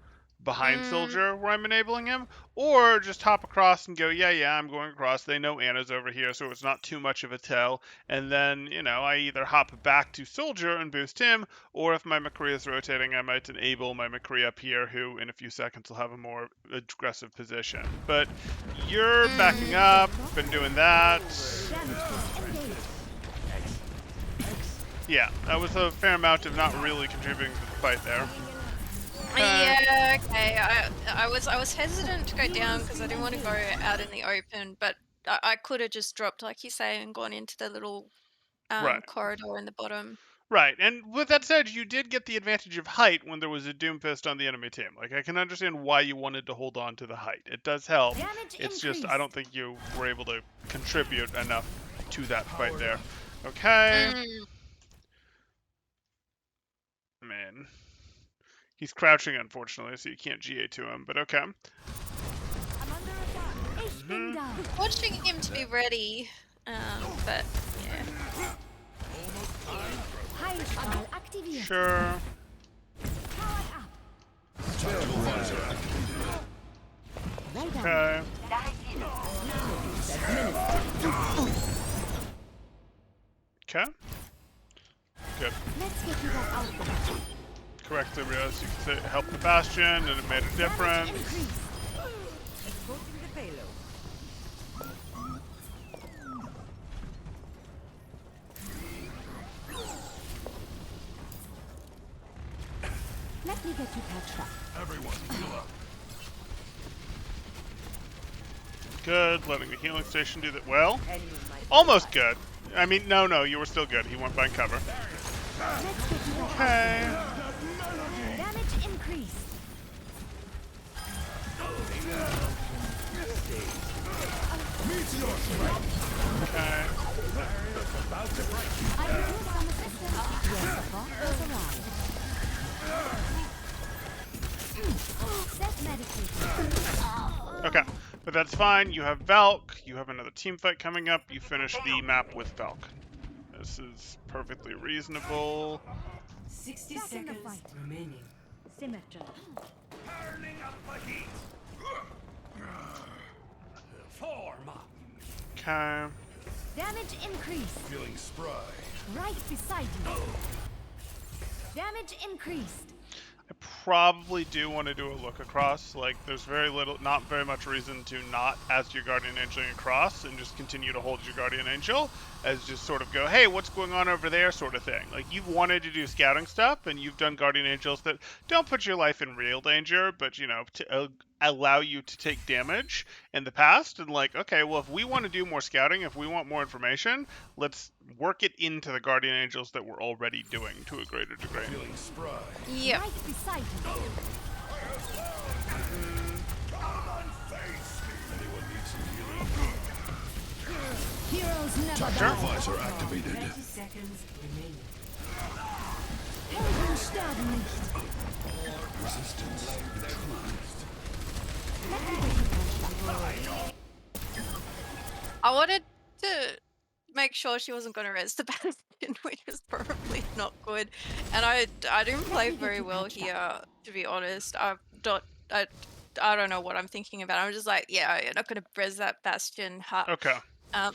behind Soldier where I'm enabling him, or just hop across and go, yeah, I'm going across. They know Anna's over here, so it's not too much of a tell. And then, I either hop back to Soldier and boost him, or if my McCree is rotating, I might enable my McCree up here, who in a few seconds will have a more aggressive position. But you're backing up, been doing that. Damage boost engaged. Yeah, that was a fair amount of not really contributing to the fight there. Yeah, okay. I was hesitant to go down because I didn't want to go out in the open, but I could have just dropped, like you say, and gone into the little Right. corridor in the bottom. Right, and with that said, you did get the advantage of height when there was a Doomfist on the enemy team. Like, I can understand why you wanted to hold on to the height. It does help. Damage It's just, I increased. don't think you were able to contribute enough to that fight there. Okay. Man. He's crouching, unfortunately, so you can't GA to him, but okay. Ich bin da. Watching him to be ready, but yeah. High Strahl aktiviert. Sure. Powered up. Tactical visor activated. Well done. Okay. Okay. Good. Let's get you back out there. Correctly realized you could help the Bastion, and it made a Damage difference. increase. Escorting the payload. Let me get you patched up. Everyone, heal up. Good. Letting the healing station do that. Well, Enemy might almost good. I mean, no, you were still good. He went by cover. Let's get you back out Okay. there. Damage increased. Meteor strike. Okay. About to break. I can use some assistance. Your support has arrived. Set medicated. Okay. But that's fine. You have Valk. You have another team fight coming up. You finish the map with Valk. This is perfectly reasonable. 60 Back in the seconds fight. remaining. Symmetry. Turning up the heat. Form up. Okay. Damage increased. Feeling spry. Right beside you. Damage increased. I probably do want to do a look across. Like, there's not very much reason to not ask your Guardian Angel across and just continue to hold your Guardian Angel as just sort of go, hey, what's going on over there sort of thing. Like, you've wanted to do scouting stuff and you've done Guardian Angels that don't put your life in real danger, but, you know, to allow you to take damage in the past. And like, okay, well, if we want to do more scouting, if we want more information, let's work it into the Guardian Angels that we're already doing to a greater degree. Feeling spry. Yep. Right beside you. Anyone need some healing? Heroes never Tactical die. visor activated. 30 seconds remaining. Helden sterben nicht. Resistance neutralized. Let me get you patched up. I wanted to make sure she wasn't going to res the Bastion, which is probably not good. And I didn't play very well here, to be honest. I don't know what I'm thinking about. I'm just like, yeah, you're not going to res that Bastion. Okay. Um,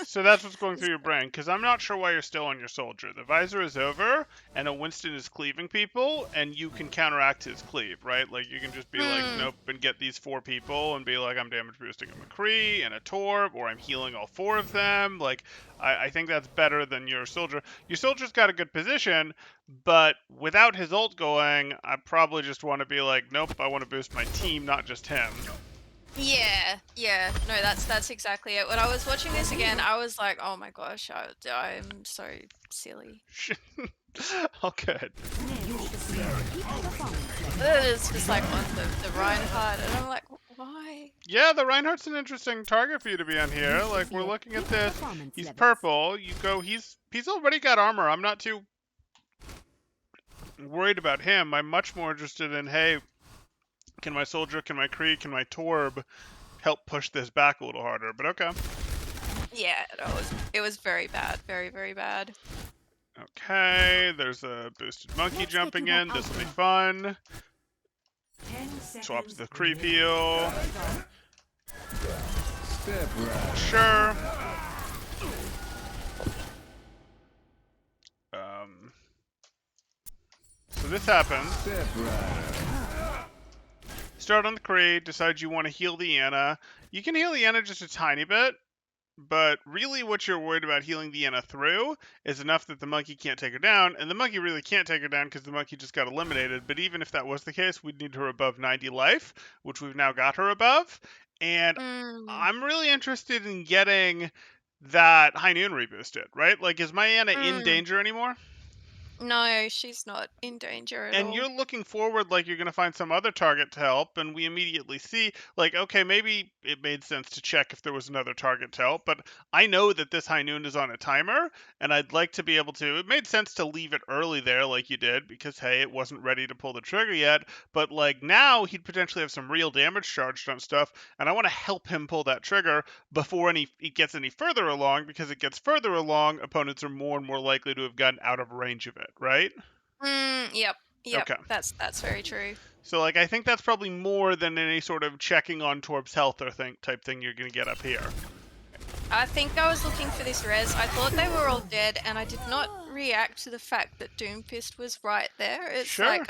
So that's what's going through your brain, because I'm not sure why you're still on your soldier. The visor is over, and a Winston is cleaving people, and you can counteract his cleave, right? Like, you can just be like, nope, and get these 4 people, and be like, I'm damage boosting a McCree and a Torb, or I'm healing all 4 of them. Like, I think that's better than your soldier. Your soldier's got a good position, but without his ult going, I probably just want to be like, nope, I want to boost my team, not just him. yeah. No, that's exactly it. When I was watching this again, I was like, oh my gosh, I'm so silly. All good. You should be peak performance. It's just like on the Reinhardt, and I'm like, why? Yeah, the Reinhardt's an interesting target for you to be on here. Like, we're looking at this. He's purple. You go, he's already got armor. I'm not too worried about him. I'm much more interested in, hey, can my soldier, can my Kree, can my Torb help push this back a little harder? But okay. Yeah, it was very bad, very very bad. Okay, there's a boosted monkey Let's jumping get you in. back This will be out fun. 10 seconds. Swap to the creep remaining. heal. Step right. Sure. So this happens. Step right. Start on the Kree, decide you want to heal the Anna. You can heal the Anna just a tiny bit, but really what you're worried about healing the Anna through is enough that the monkey can't take her down, and the monkey really can't take her down because the monkey just got eliminated. But even if that was the case, we'd need her above 90 life, which we've now got her above. And I'm really interested in getting that High Noon reboosted, right? Like, is my Anna in danger anymore? No, she's not in danger at And all. you're looking forward like you're going to find some other target to help, and we immediately see like, okay, maybe it made sense to check if there was another target to help, but I know that this high noon is on a timer, and I'd like to be able to. It made sense to leave it early there like you did, because hey, it wasn't ready to pull the trigger yet, but like now he'd potentially have some real damage charged on stuff, and I want to help him pull that trigger before it gets any further along, because it gets further along, opponents are more and more likely to have gotten out of range of it, right? Yep. Yep. Okay. That's very true. So like I think that's probably more than any sort of checking on Torp's health or type thing you're gonna get up here. I think I was looking for this res. I thought they were all dead, and I did not react to the fact that Doomfist was right there. It's Sure. like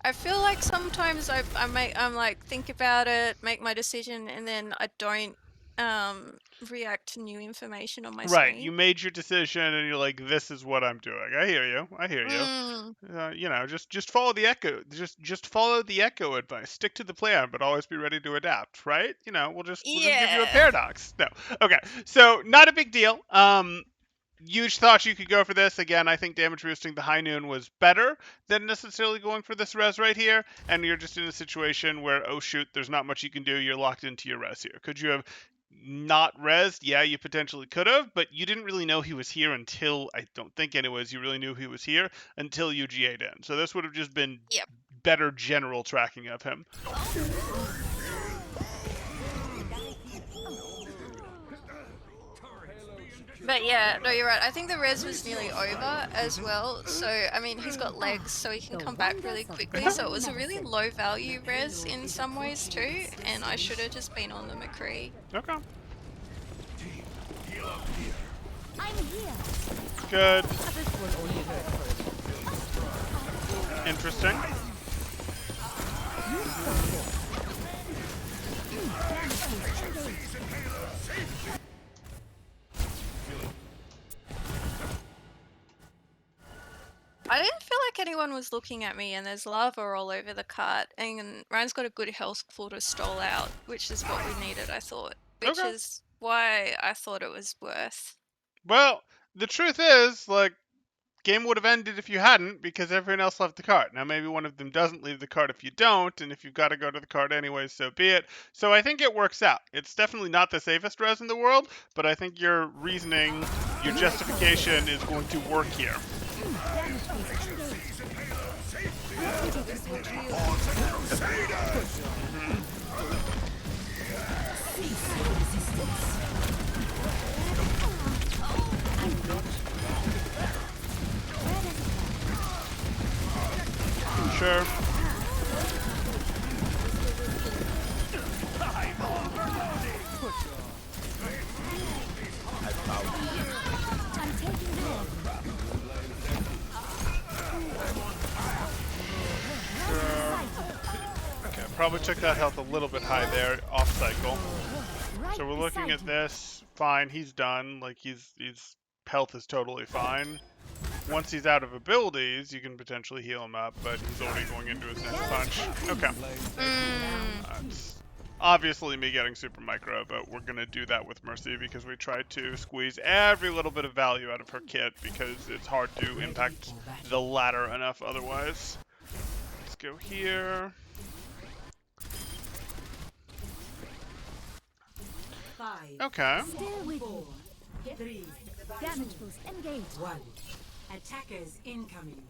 I feel like sometimes I'm like think about it, make my decision, and then I don't um react to new information on my Right. screen. You made your decision and you're like, this is what I'm doing. I hear you. I hear you. Mm, Just follow the echo. Just follow the echo advice. Stick to the plan, but always be ready to adapt. Right? We'll just give you a yeah. paradox. No. Okay. So not a big deal. Huge thought you could go for this. Again, I think damage boosting the high noon was better than necessarily going for this res right here. And you're just in a situation where, oh shoot, there's not much you can do. You're locked into your res here. Could you have not resed? Yeah, you potentially could have, but you didn't really know he was here until, I don't think anyways, you really knew he was here until you GA'd in. So this would have just been Yep. better general tracking of him. But yeah, no, you're right. I think the res was nearly over as well. So, I mean, he's got legs, so he can The come back really wonders of quickly. So it modern was a really medicine. low value res in some ways too. And I should have just been on the McCree. Okay. I'm here. Good. This will only hurt for Interesting. I didn't feel like anyone was looking at me, and there's lava all over the cart. And Ryan's got a good health pool to stall out, which is what we needed, I thought. Which Okay. is why I thought it was worth. Well, the truth is, like, game would have ended if you hadn't, because everyone else left the cart. Now maybe one of them doesn't leave the cart if you don't, and if you've got to go to the cart anyways, so be it. So I think it works out. It's definitely not the safest res in the world, but I think your reasoning, your justification is going to work here. Sure. I'm taking the Okay, probably took that health a little bit high there, off cycle. right So we're looking beside at you. this. Fine, he's done. Like his health is totally fine. Once he's out of abilities, you can potentially heal him up, but he's already going into his next punch. Okay. That's obviously me getting super micro, but we're gonna do that with Mercy because we tried to squeeze every little bit of value out of her kit because it's hard to impact the ladder enough otherwise. Let's go here. 5, Okay. Still with 4, you. 3, Damage boost engaged. 1. Attackers incoming.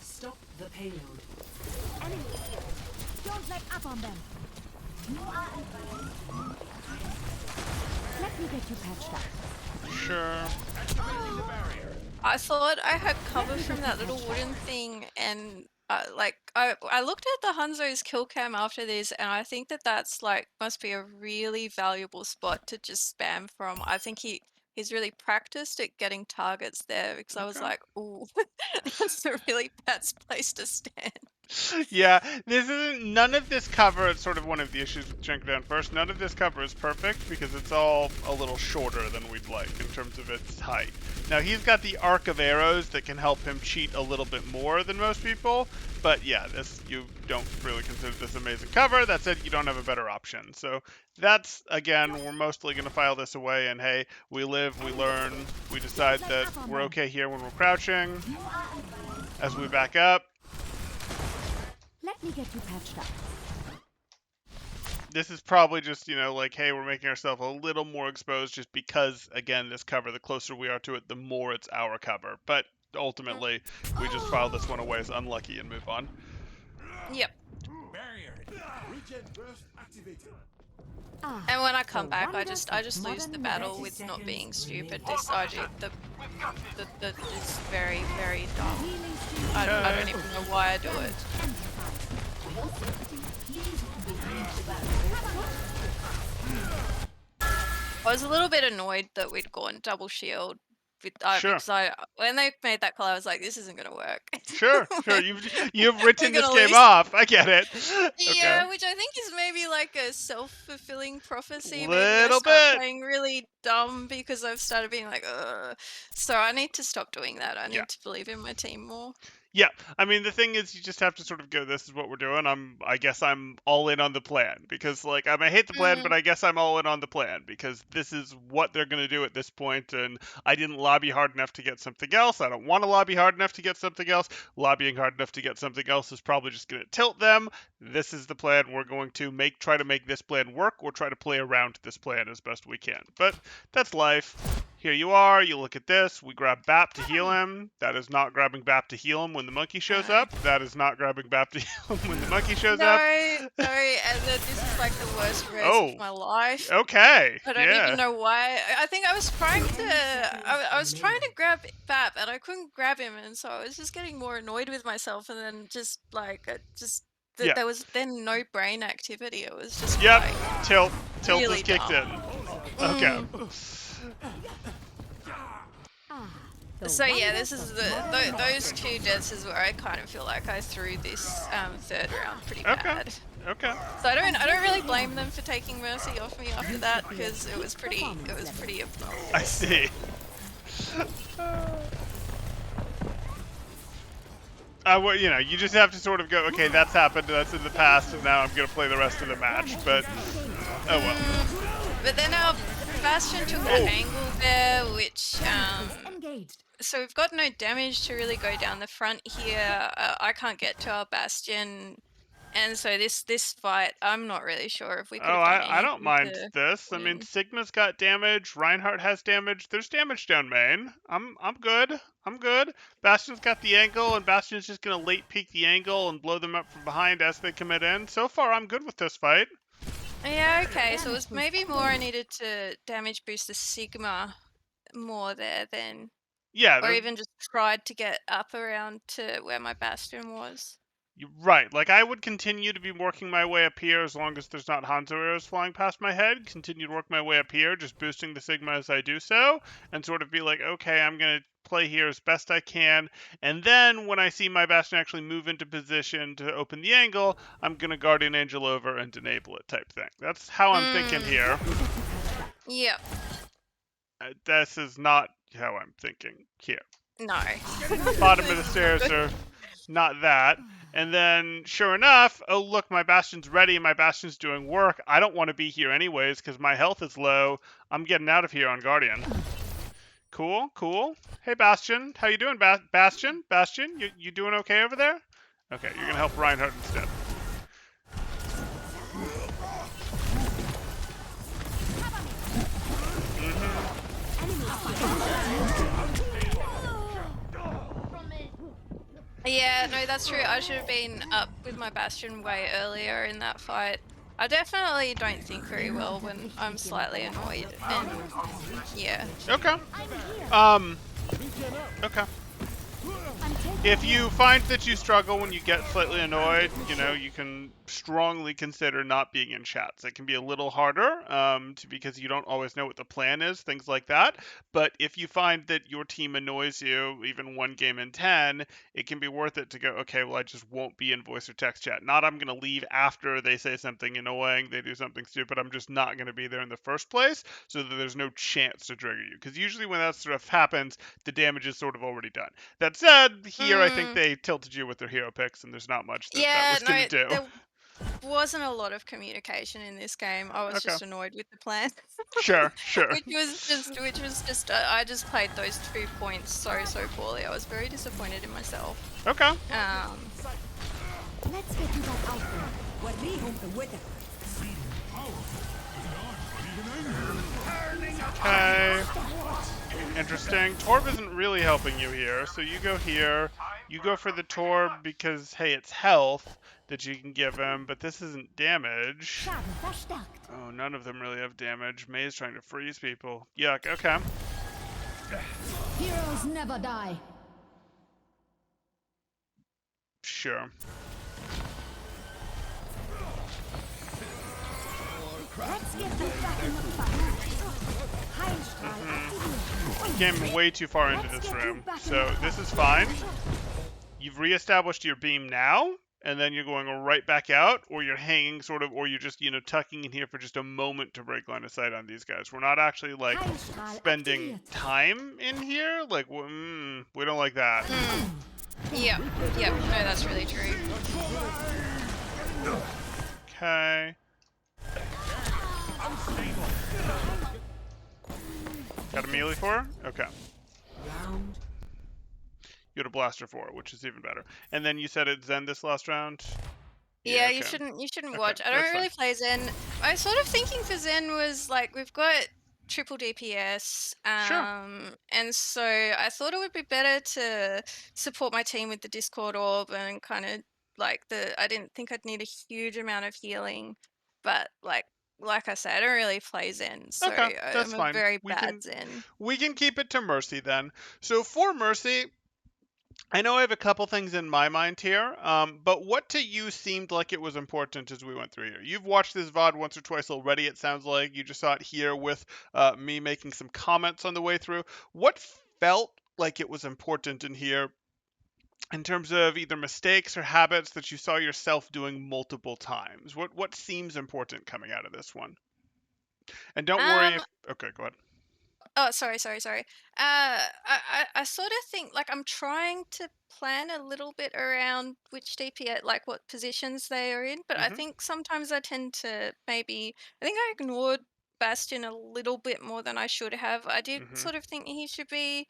Stop the payload. Enemy. Don't let up on them. Let me get you patched up. Sure. I thought I had cover from that little wooden thing, and I looked at the Hanzo's kill cam after this, and I think that's like must be a really valuable spot to just spam from. I think he's really practiced at getting targets there because I was Okay. like, ooh, that's a really bad place to stand. Yeah, this isn't. None of this cover. It's sort of one of the issues with chunking down first. None of this cover is perfect because it's all a little shorter than we'd like in terms of its height. Now he's got the arc of arrows that can help him cheat a little bit more than most people. But yeah, this you don't really consider this amazing cover. That said, you don't have a better option. So that's again, we're mostly going to file this away. And hey, we live, we learn, we decide that we're okay here when we're crouching. As we back up. Let me get you patched up. This is probably just, like, hey, we're making ourselves a little more exposed just because, again, this cover, the closer we are to it, the more it's our cover. But ultimately, we just file this one away as unlucky and move on. Yep. Barrier. Regen burst activated. Ah, And when I come the back, I wonders just of lose the modern battle medicine. with not being stupid. This RG, the is very, very dumb. I don't even know why I do it. I was a little bit annoyed that we'd gone double shield with Sure. because when they made that call, I was like, this isn't gonna work. Sure. Like, You've written we're this gonna game lose. off. I get it. Okay. Yeah, which I think is maybe like a self-fulfilling prophecy. Maybe I Little start bit. playing really dumb because I've started being like, ugh. So I need to stop doing that. I Yeah. need to believe in my team more. Yeah, I mean the thing is, you just have to sort of go. This is what we're doing. I guess I'm all in on the plan because, like, I hate the plan, but Mm, I guess I'm all in on the plan because this is what they're gonna do at this point, and I didn't lobby hard enough to get something else. I don't want to lobby hard enough to get something else. Lobbying hard enough to get something else is probably just gonna tilt them. This is the plan. We're going to try to make this plan work, or try to play around this plan as best we can. But that's life. Here you are, you look at this, we grab Bap to heal him. That is not grabbing Bap to heal him when the monkey shows no. up. That is not grabbing Bap to heal him when the monkey shows No, up. no, and then this is like the worst res Oh, of my life. okay, I don't even yeah. know why. I think I was trying to. I was trying to grab Bap, and I couldn't grab him, and so I was just getting more annoyed with myself. And then just like Yeah. there was then no brain activity. It was just Yep, like tilt really is kicked dumb. in. Okay. Ah, the So yeah, wonders this is of the modern those two deaths is where I kind of feel like I threw this third round pretty Okay. bad. Okay. So I don't really blame them for taking Mercy off me after that because it was pretty obnoxious. I see. You just have to sort of go, okay, that's happened, that's in the past, and now I'm going to play the rest of the match, but, oh well. But then our Bastion took that angle there, which engaged. so we've got no damage to really go down the front here. I can't get to our Bastion, and so this fight, I'm not really sure if we could Oh, have done I don't anything mind to this. I mean, win. Sigma's got damage. Reinhardt has damage. There's damage down main. I'm good. I'm good. Bastion's got the angle, and Bastion's just gonna late peek the angle and blow them up from behind as they commit in. So far, I'm good with this fight. Yeah, okay, so it was maybe more I needed to damage boost the Sigma more there than, Yeah, or even just tried to get up around to where my Bastion was. right. Like, I would continue to be working my way up here as long as there's not Hanzo arrows flying past my head. Continue to work my way up here, just boosting the Sigma as I do so, and sort of be like, okay, I'm going to play here as best I can. And then when I see my Bastion actually move into position to open the angle, I'm going to Guardian Angel over and enable it type thing. That's how I'm thinking here. Yep. This is not how I'm thinking here. No. Bottom of the stairs are not that. And then, sure enough, oh look, my Bastion's ready, my Bastion's doing work. I don't want to be here anyways, because my health is low. I'm getting out of here on Guardian. Cool, cool. Hey, Bastion. How you doing, Bastion? Bastion, you doing okay over there? Okay, you're going to help Reinhardt instead. Yeah, no, that's true. I should have been up with my Bastion way earlier in that fight. I definitely don't think very well when I'm slightly annoyed, and yeah. Okay. Okay. I'm taking If care you of find that you struggle when you get slightly annoyed, you can strongly consider not being in chats. It can be a little harder because you don't always know what the plan is, things like that. But if you find that your team annoys you, even one game in 10, it can be worth it to go, okay, well, I just won't be in voice or text chat. Not I'm going to leave after they say something annoying, they do something stupid. I'm just not going to be there in the first place so that there's no chance to trigger you. Because usually when that stuff happens, the damage is sort of already done. That said, here I think Mm, they tilted you with their hero picks, and there's not much that that yeah, was going to no, do. there wasn't a lot of communication in this game. I was Okay. just annoyed with the plan. Sure, sure. Which was just I just played those 2 points so poorly. I was very disappointed in myself. Okay. Um, Let's get you back out there. وريهم قوتك. Okay. Interesting. Torb isn't really helping you here, so you go here. You go for the Torb because, hey, it's health that you can give him, but this isn't damage. Schaden verstärkt. Oh, none of them really have damage. May's trying to freeze people. Yuck, okay. Heroes never die. Sure. Let's get you back in the fight. Heilstrahl aktiviert. Came way too far into this room, so this is fine. You've reestablished your beam now, and then you're going right back out, or you're hanging sort of, or you're just, tucking in here for just a moment to break line of sight on these guys. We're not actually, like, Heilstrahl spending aktiviert. time in here. Like, we don't like that. yep, yep. No, that's really true. Okay. Got a melee for her? Okay. Round You had a blaster for her, which is even better. And then you said it Zen this last round? Yeah, okay. you shouldn't Okay, watch. I that's don't really fine. play Zen. I was sort of thinking for Zen was like we've got triple DPS, Sure. and so I thought it would be better to support my team with the Discord orb and kind of like I didn't think I'd need a huge amount of healing, but like I said, I don't really play Zen, so Okay, that's I'm a fine. very We bad can Zen. we can keep it to Mercy then. So for Mercy, I know I have a couple things in my mind here, but what to you seemed like it was important as we went through here? You've watched this VOD once or twice already, it sounds like. You just saw it here with me making some comments on the way through. What felt like it was important in here in terms of either mistakes or habits that you saw yourself doing multiple times? What seems important coming out of this one? And don't worry Um, if... Okay, go ahead. Oh, sorry. I sort of think like I'm trying to plan a little bit around which DPS, like what positions they are in, but I Mm-hmm, think sometimes I tend to I think I ignored Bastion a little bit more than I should have. I did mm-hmm. sort of think he should be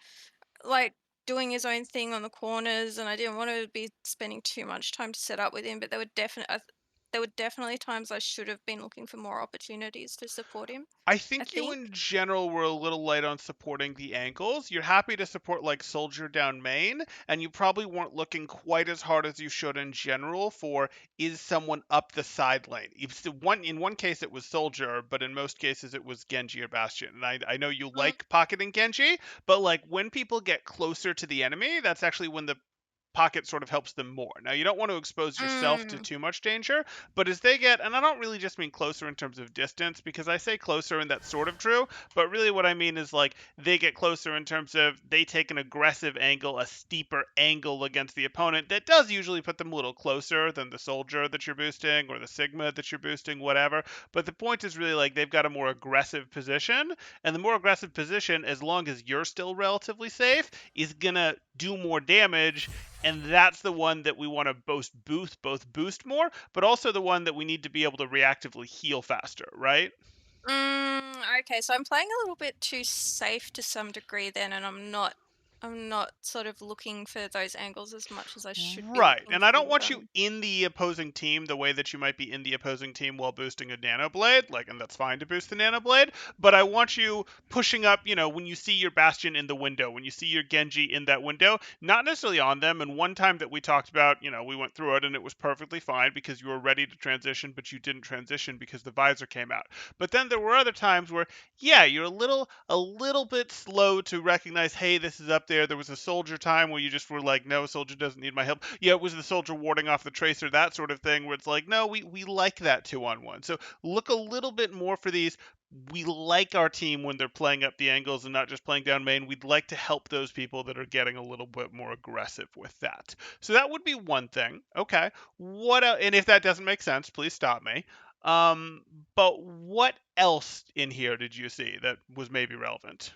like doing his own thing on the corners, and I didn't want to be spending too much time to set up with him, but there were definitely times I should have been looking for more opportunities to support him, I I think you think. in general were a little light on supporting the angles. You're happy to support like Soldier down main, and you probably weren't looking quite as hard as you should in general for is someone up the side lane. In one case it was Soldier, but in most cases it was Genji or Bastion. And I know you Mm, like pocketing Genji, but like when people get closer to the enemy, that's actually when the pocket sort of helps them more. Now, you don't want to expose yourself to mm. too much danger, but as they get, and I don't really just mean closer in terms of distance, because I say closer and that's sort of true, but really what I mean is like they get closer in terms of they take an aggressive angle, a steeper angle against the opponent that does usually put them a little closer than the soldier that you're boosting or the Sigma that you're boosting, whatever. But the point is really like they've got a more aggressive position, and the more aggressive position, as long as you're still relatively safe, is gonna do more damage, and that's the one that we want to both boost more, but also the one that we need to be able to reactively heal faster, right? Okay, so I'm playing a little bit too safe to some degree then, and I'm not sort of looking for those angles as much as I should be Right. looking And I don't for want you them. in the opposing team the way that you might be in the opposing team while boosting a nano blade. Like, and that's fine to boost the nano blade. But I want you pushing up, when you see your Bastion in the window, when you see your Genji in that window, not necessarily on them. And one time that we talked about, we went through it and it was perfectly fine because you were ready to transition, but you didn't transition because the visor came out. But then there were other times where, yeah, you're a little bit slow to recognize, hey, this is up there. There was a soldier time where you just were like, no, soldier doesn't need my help. Yeah, it was the soldier warding off the tracer, that sort of thing, where it's like, no, we like that 2-on-1. So look a little bit more for these. We like our team when they're playing up the angles and not just playing down main. We'd like to help those people that are getting a little bit more aggressive with that. So that would be one thing. Okay. And if that doesn't make sense, please stop me. Um, but what else in here did you see that was maybe relevant?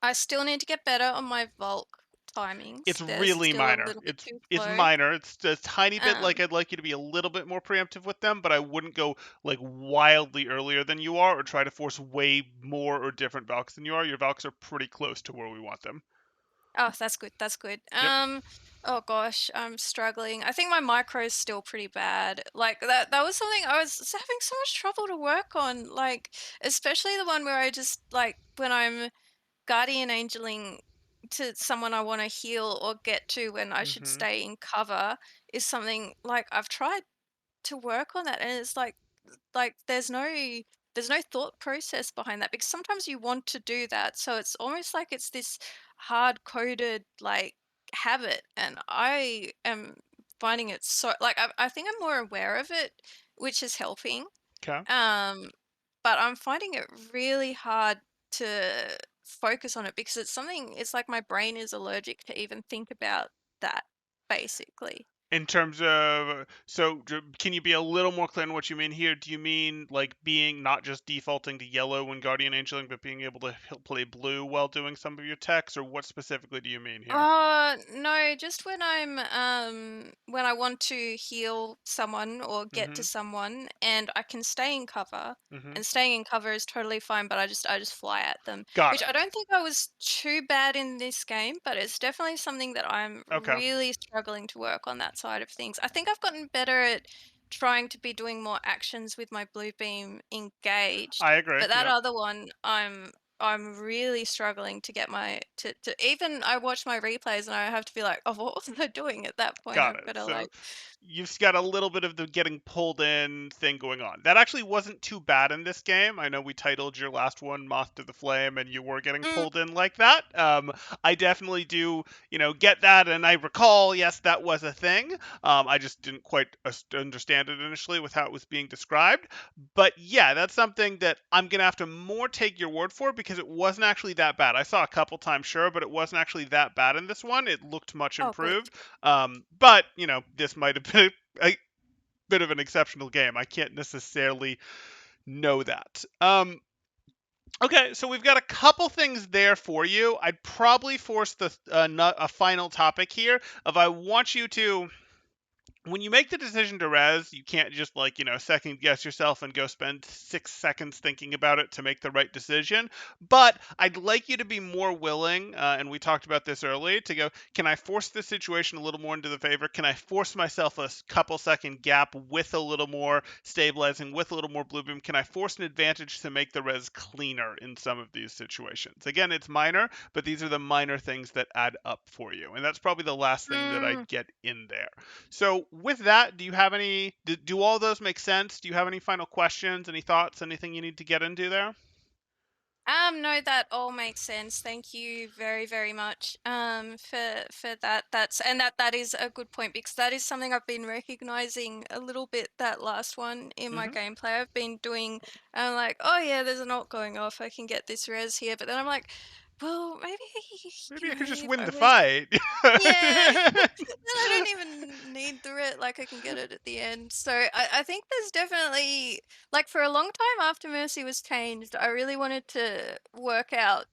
I still need to get better on my Volk timings. It's They're really still a minor. little bit It's too it's slow. minor. It's a tiny bit like Um, I'd like you to be a little bit more preemptive with them, but I wouldn't go like wildly earlier than you are or try to force way more or different Valks than you are. Your Valks are pretty close to where we want them. oh, that's good. That's good. Yep. Oh gosh, I'm struggling. I think my micro is still pretty bad. Like that was something I was having so much trouble to work on. Like especially the one where I just like when I'm guardian angeling to someone I want to heal or get to when I should Mhm. stay in cover is something like I've tried to work on that and it's like there's no thought process behind that because sometimes you want to do that so it's almost like it's this hard coded like habit and I am finding it so like I think I'm more aware of it which is helping Okay. um but I'm finding it really hard to focus on it because it's something it's like my brain is allergic to even think about that basically. In terms of, so can you be a little more clear on what you mean here? Do you mean like being not just defaulting to yellow when Guardian Angeling, but being able to play blue while doing some of your techs, or what specifically do you mean here? No, just when I want to heal someone or get to Mhm. someone and I can stay in cover Mhm. and staying in cover is totally fine, but I just fly at them, Got which it. I don't think I was too bad in this game, but it's definitely something that I'm Okay. really struggling to work on that side of things. I think I've gotten better at trying to be doing more actions with my blue beam engaged, I agree. but that Yep. other one I'm really struggling to get my to even I watch my replays and I have to be like, oh, what was I doing at that point? Got I've it. got to So like, you've got a little bit of the getting pulled in thing going on. That actually wasn't too bad in this game. I know we titled your last one "Moth to the Flame," and you were getting mm, pulled in like that. I definitely do, get that, and I recall, yes, that was a thing. I just didn't quite understand it initially with how it was being described. But yeah, that's something that I'm gonna have to more take your word for because it wasn't actually that bad. I saw a couple times, sure, but it wasn't actually that bad in this one. It looked much oh, good. improved. But this might have been a bit of an exceptional game. I can't necessarily know that. Okay, so we've got a couple things there for you. I'd probably force a final topic here. If I want you to, when you make the decision to res, you can't just like, second guess yourself and go spend 6 seconds thinking about it to make the right decision. But I'd like you to be more willing, and we talked about this earlier, to go, can I force this situation a little more into the favor? Can I force myself a couple second gap with a little more stabilizing, with a little more blue beam? Can I force an advantage to make the res cleaner in some of these situations? Again, it's minor, but these are the minor things that add up for you. And that's probably the last thing that Mm. I'd get in there. So with that, do you have any? Do all those make sense? Do you have any final questions? Any thoughts? Anything you need to get into there? No, that all makes sense. Thank you very, very much, for that. That is a good point because that is something I've been recognizing a little bit. That last one in my Hmm. gameplay, I've been doing. I'm like, oh yeah, there's an ult going off. I can get this res here, but then I'm like, well, maybe Maybe I could just if win I the was fight. yeah. Then I don't even need the writ, like I can get it at the end. So I think there's definitely like for a long time after Mercy was changed, I really wanted to work out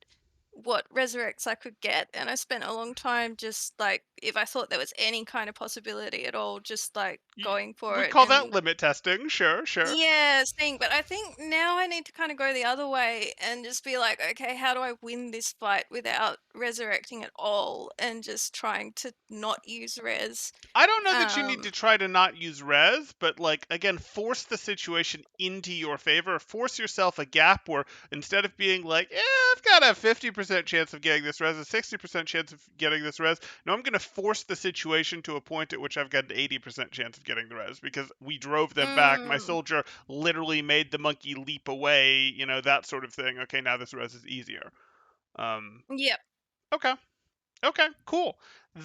what resurrects I could get, and I spent a long time just like if I thought there was any kind of possibility at all, just like Y- going for we it call that and limit testing. Sure, sure. yeah, thing, but I think now I need to kind of go the other way and just be like, okay, how do I win this fight without resurrecting at all and just trying to not use res? I don't know that you need Um, to try to not use res, but like again, force the situation into your favor. Force yourself a gap where instead of being like, "I've got a 50% 50% chance of getting this res, a 60% chance of getting this res. No, I'm going to force the situation to a point at which I've got an 80% chance of getting the res because we drove them back. My Mm. soldier literally made the monkey leap away, that sort of thing. Okay, now this res is easier. Um, Yep. okay. Okay, cool.